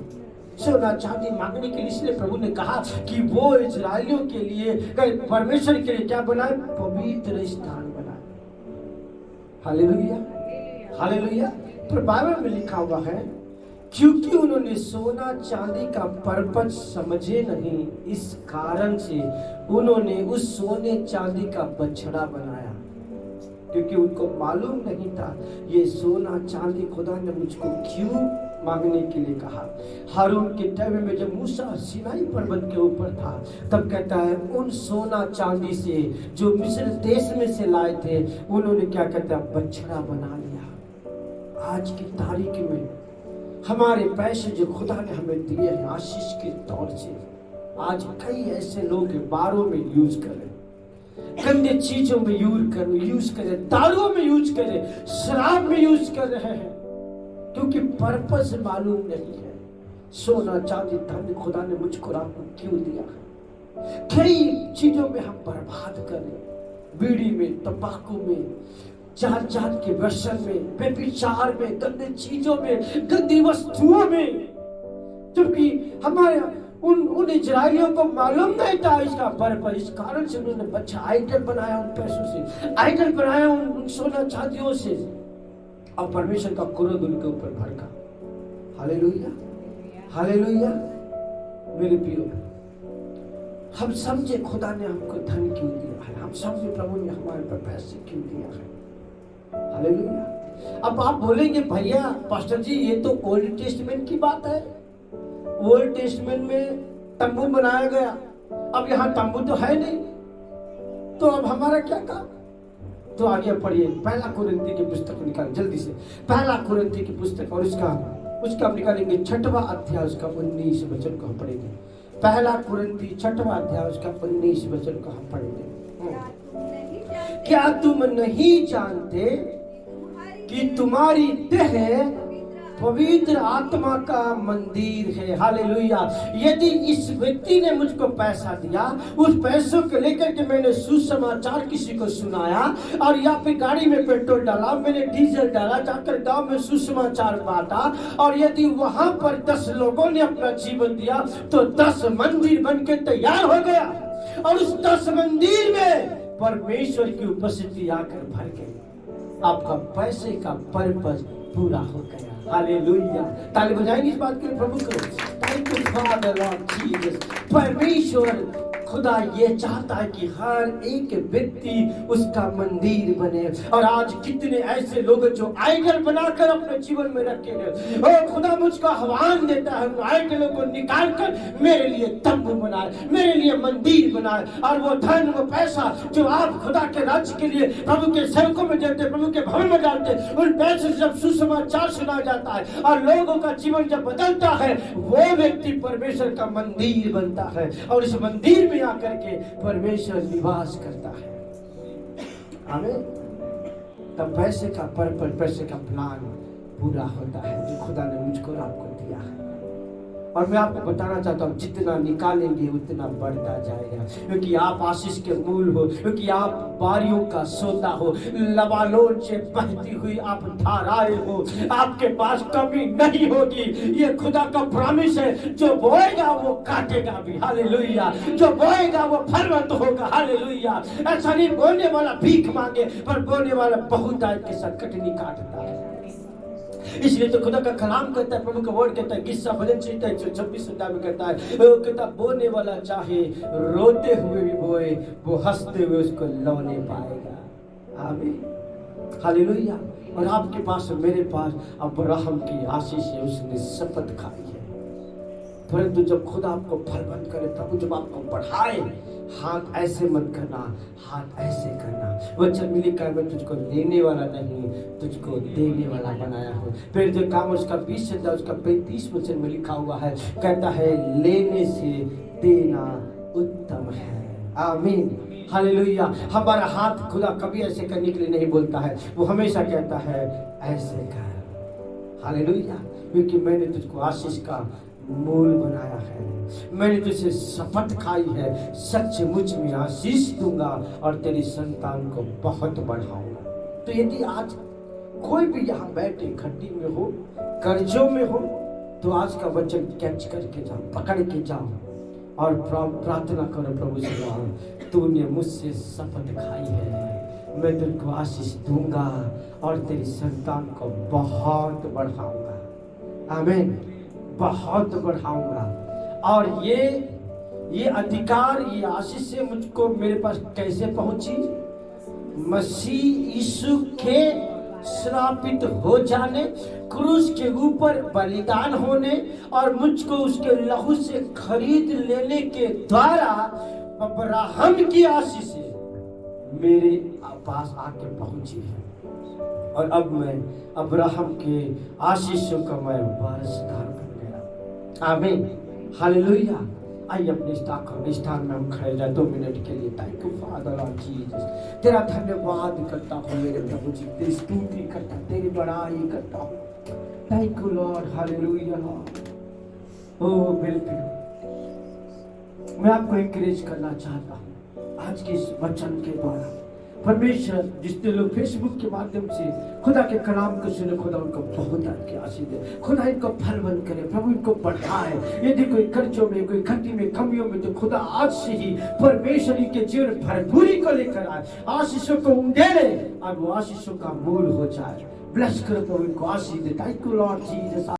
सोना चांदी मांगने के लिए इसलिए प्रभु ने कहा कि वो इस्राएलियों के लिए, परमेश्वर के लिए क्या बनाए, पवित्र स्थान बनाए। Hallelujah, hallelujah. पर बाइबल में लिखा हुआ है क्योंकि उन्होंने सोना चांदी का पर्पज समझे नहीं, इस कारण से उन्होंने उस सोने चांदी का बछड़ा बनाया। क्योंकि उनको मालूम नहीं था ये सोना चांदी खुदा ने मुझको क्यों मांगने के लिए कहा। हारून के टाइम में जब मूसा सिनाई पर्वत के ऊपर था, तब कहता है उन सोना चांदी से जो मिस्र देश में से लाए थे, उन्होंने क्या कहता है, बछड़ा बना लिया। आज की तारीख में हमारे पैसे जो खुदा ने हमें दिए हैं आशीष के तौर से, आज कई ऐसे लोग बारों में यूज कर रहे, गंदे चीजों में यूज करे, दारुओं में यूज करे, शराब में यूज कर रहे हैं, क्योंकि पर्पस मालूम नहीं है। सोना चांदी धन खुदा ने मुझको और आपको क्यों दिया है। कई चीजों में हम बर्बाद कर रहे, बीड़ी में, तंबाकू में, जात जात के व्यसन में, व्यभिचार में, गंदे चीजों में, गंदी वस्तुओं में, जबकि हमारे उन इजरायलियों को मालूम नहीं था इसका पर्पस। इस कारण से उन्होंने बच्चा आइडल बनाया, उन पैसों से आइडल बनाया, उन सोना चांदियों से, और परमेश्वर का क्रोध उनके ऊपर भड़का। Hallelujah, hallelujah. मेरे प्रियो, हम समझे खुदा ने हमको धन क्यों दिया है, हम समझे प्रभु ने हमारे पर पैसे क्यों दिया है। हालेलुया। अब आप बोलेंगे भैया पास्टर जी ये तो ओल्ड टेस्टमेंट की बात है, ओल्ड टेस्टमेंट में तंबू बनाया गया, अब यहाँ तंबू तो है नहीं, तो अब हमारा क्या काम। तो आगे पढ़िए, पहला कुरिन्थी की पुस्तक निकाल जल्दी से, पहला कुरिन्थी की पुस्तक और उसका हम निकालेंगे 6वां अध्याय, उसका 19 वचन को हम पढ़ेंगे। पहला कुरिन्थी 6वां अध्याय, उसका 19 वचन को हम पढ़ेंगे। क्या तुम नहीं जानते कि तुम्हारी देह पवित्र आत्मा का मंदिर है। हालेलुया। यदि इस व्यक्ति ने मुझको पैसा दिया, उस पैसों को लेकर के मैंने सुसमाचार किसी को सुनाया, और यहाँ पे गाड़ी में पेट्रोल डाला, मैंने डीजल डाला, जाकर गांव में सुसमाचार बांटा, और यदि वहां पर 10 लोगों ने अपना जीवन दिया, तो 10 मंदिर बन के तैयार हो गया, और उस 10 मंदिर में परमेश्वर की उपस्थिति आकर भर गई। आपका पैसे का पर्पस पूरा हो गया। हालेलुया। ताली बजाएंगे इस बात के लिए प्रभु को। Thank you father Lord Jesus. परमेश्वर खुदा ये चाहता है कि हर एक व्यक्ति उसका मंदिर बने। और आज कितने ऐसे लोग जो आइडल बनाकर अपने जीवन में रखे हैं, और खुदा मुझको आह्वान देता है उन आइडलों को निकाल कर मेरे लिए तंबू बनाए, मेरे लिए मंदिर बनाए, और वो धन, वो पैसा जो आप खुदा के राज्य के लिए प्रभु के सेवकों में देते, प्रभु के भवन में डालते, उन पैसे से जब सुसमाचार सुना जाता है और लोगों का जीवन जब बदलता है, वो व्यक्ति परमेश्वर का मंदिर बनता है, और इस मंदिर में आकर के परमेश्वर निवास करता है। आमीन। तब पैसे का पर्पस, पैसे का प्लान पूरा होता है जो खुदा ने मुझको और आपको दिया है। और मैं आपको बताना चाहता हूँ, जितना निकालेंगे उतना बढ़ता जाएगा, क्योंकि आप आशीष के मूल हो, क्योंकि आप बारियों का सोता हो, लबालोन से बहती हुई आप धाराएं हो, आपके पास कमी नहीं होगी। ये खुदा का प्रॉमिस है, जो बोएगा वो काटेगा भी। हालेलुया। जो बोएगा वो फलवंत होगा। हालेलुया। ऐसा नहीं बोने वाला भीख मांगे, पर बोने वाला बहुतायत के साथ कटनी काटता है। इसलिए तो खुदा का कलाम कहता है, प्रभु का वर्ड कहता है, किस्सा भजन संहिता 126 में कहता है, वो कहता बोने वाला चाहे रोते हुए भी बोए, वो हंसते हुए उसको लौने पाएगा। आमीन। हालेलुया। और आपके पास, मेरे पास अब्राहम की आशीष है, उसने शपथ खाई है। परंतु जब खुदा आपको फलवंत करे, प्रभु जब आपको बढ़ाए, हाथ ऐसे मत करना, हाथ ऐसे करना। वचन में लिखा है मैं तुझको लेने वाला नहीं, तुझको देने वाला बनाया हूँ। फिर जो काम उसका 20 से उसका 35 वचन में लिखा हुआ है, कहता है लेने से देना उत्तम है। आमीन, हालेलुया। हमारा हाथ खुदा कभी ऐसे करने के लिए नहीं बोलता है, वो हमेशा कहता है ऐसे कर। हालेलुया, क्योंकि मैंने तुझको आशीष का मूल बनाया है, मैंने तुझसे शपथ खाई है, सचमुच में आशीष दूंगा और तेरी संतान को बहुत बढ़ाऊंगा। तो यदि आज कोई भी यहाँ बैठे खड्डी में हो, कर्जों में हो, तो आज का वचन कैच करके जाओ, पकड़ के जाओ और प्रार्थना करो प्रभु से, तूने मुझसे शपथ खाई है, मैं तुझको आशीष दूंगा और तेरी संतान को बहुत बढ़ाऊंगा। आमीन, बहुत बढ़ाऊंगा। और ये अधिकार, ये आशीष से मुझको मेरे पास कैसे पहुंची? मसीह यीशु के श्रापित हो जाने, क्रूस के ऊपर बलिदान होने और मुझको उसके लहू से खरीद लेने के द्वारा अब्राहम की आशीष से मेरे पास आके पहुंची है। और अब मैं अब्राहम के आशीषों का मैं वारसदार बन गया। आमीन, हालेलुया। आइए अपने स्थान में हम खड़े रहे 2 मिनट के लिए। Thank you father of Jesus, तेरा धन्यवाद करता हूँ मेरे प्रभु जी, तेरी स्तुति करता, तेरी बड़ाई करता हूँ। Thank you lord, hallelujah. ओ मेरे प्रिय, मैं आपको एनकरेज करना चाहता हूँ आज के इस वचन के द्वारा। परमेश्वर जितने लोग फेसबुक के माध्यम से खुदा के कलाम को सुने, खुदा उनको बहुत आपकी आशीष दे, खुदा इनको फलवंत करे, प्रभु इनको बढ़ाए। यदि कोई कर्जों में, कोई घटी में, कमियों में, तो खुदा आज से ही परमेश्वर के जीवन भरपूरी को लेकर आए, आशीषों को उंडेले और वो आशीषों का मूल हो जाए। ब्लेस करो प्रभु, इनको आशीष दे। Thank you lord Jesus.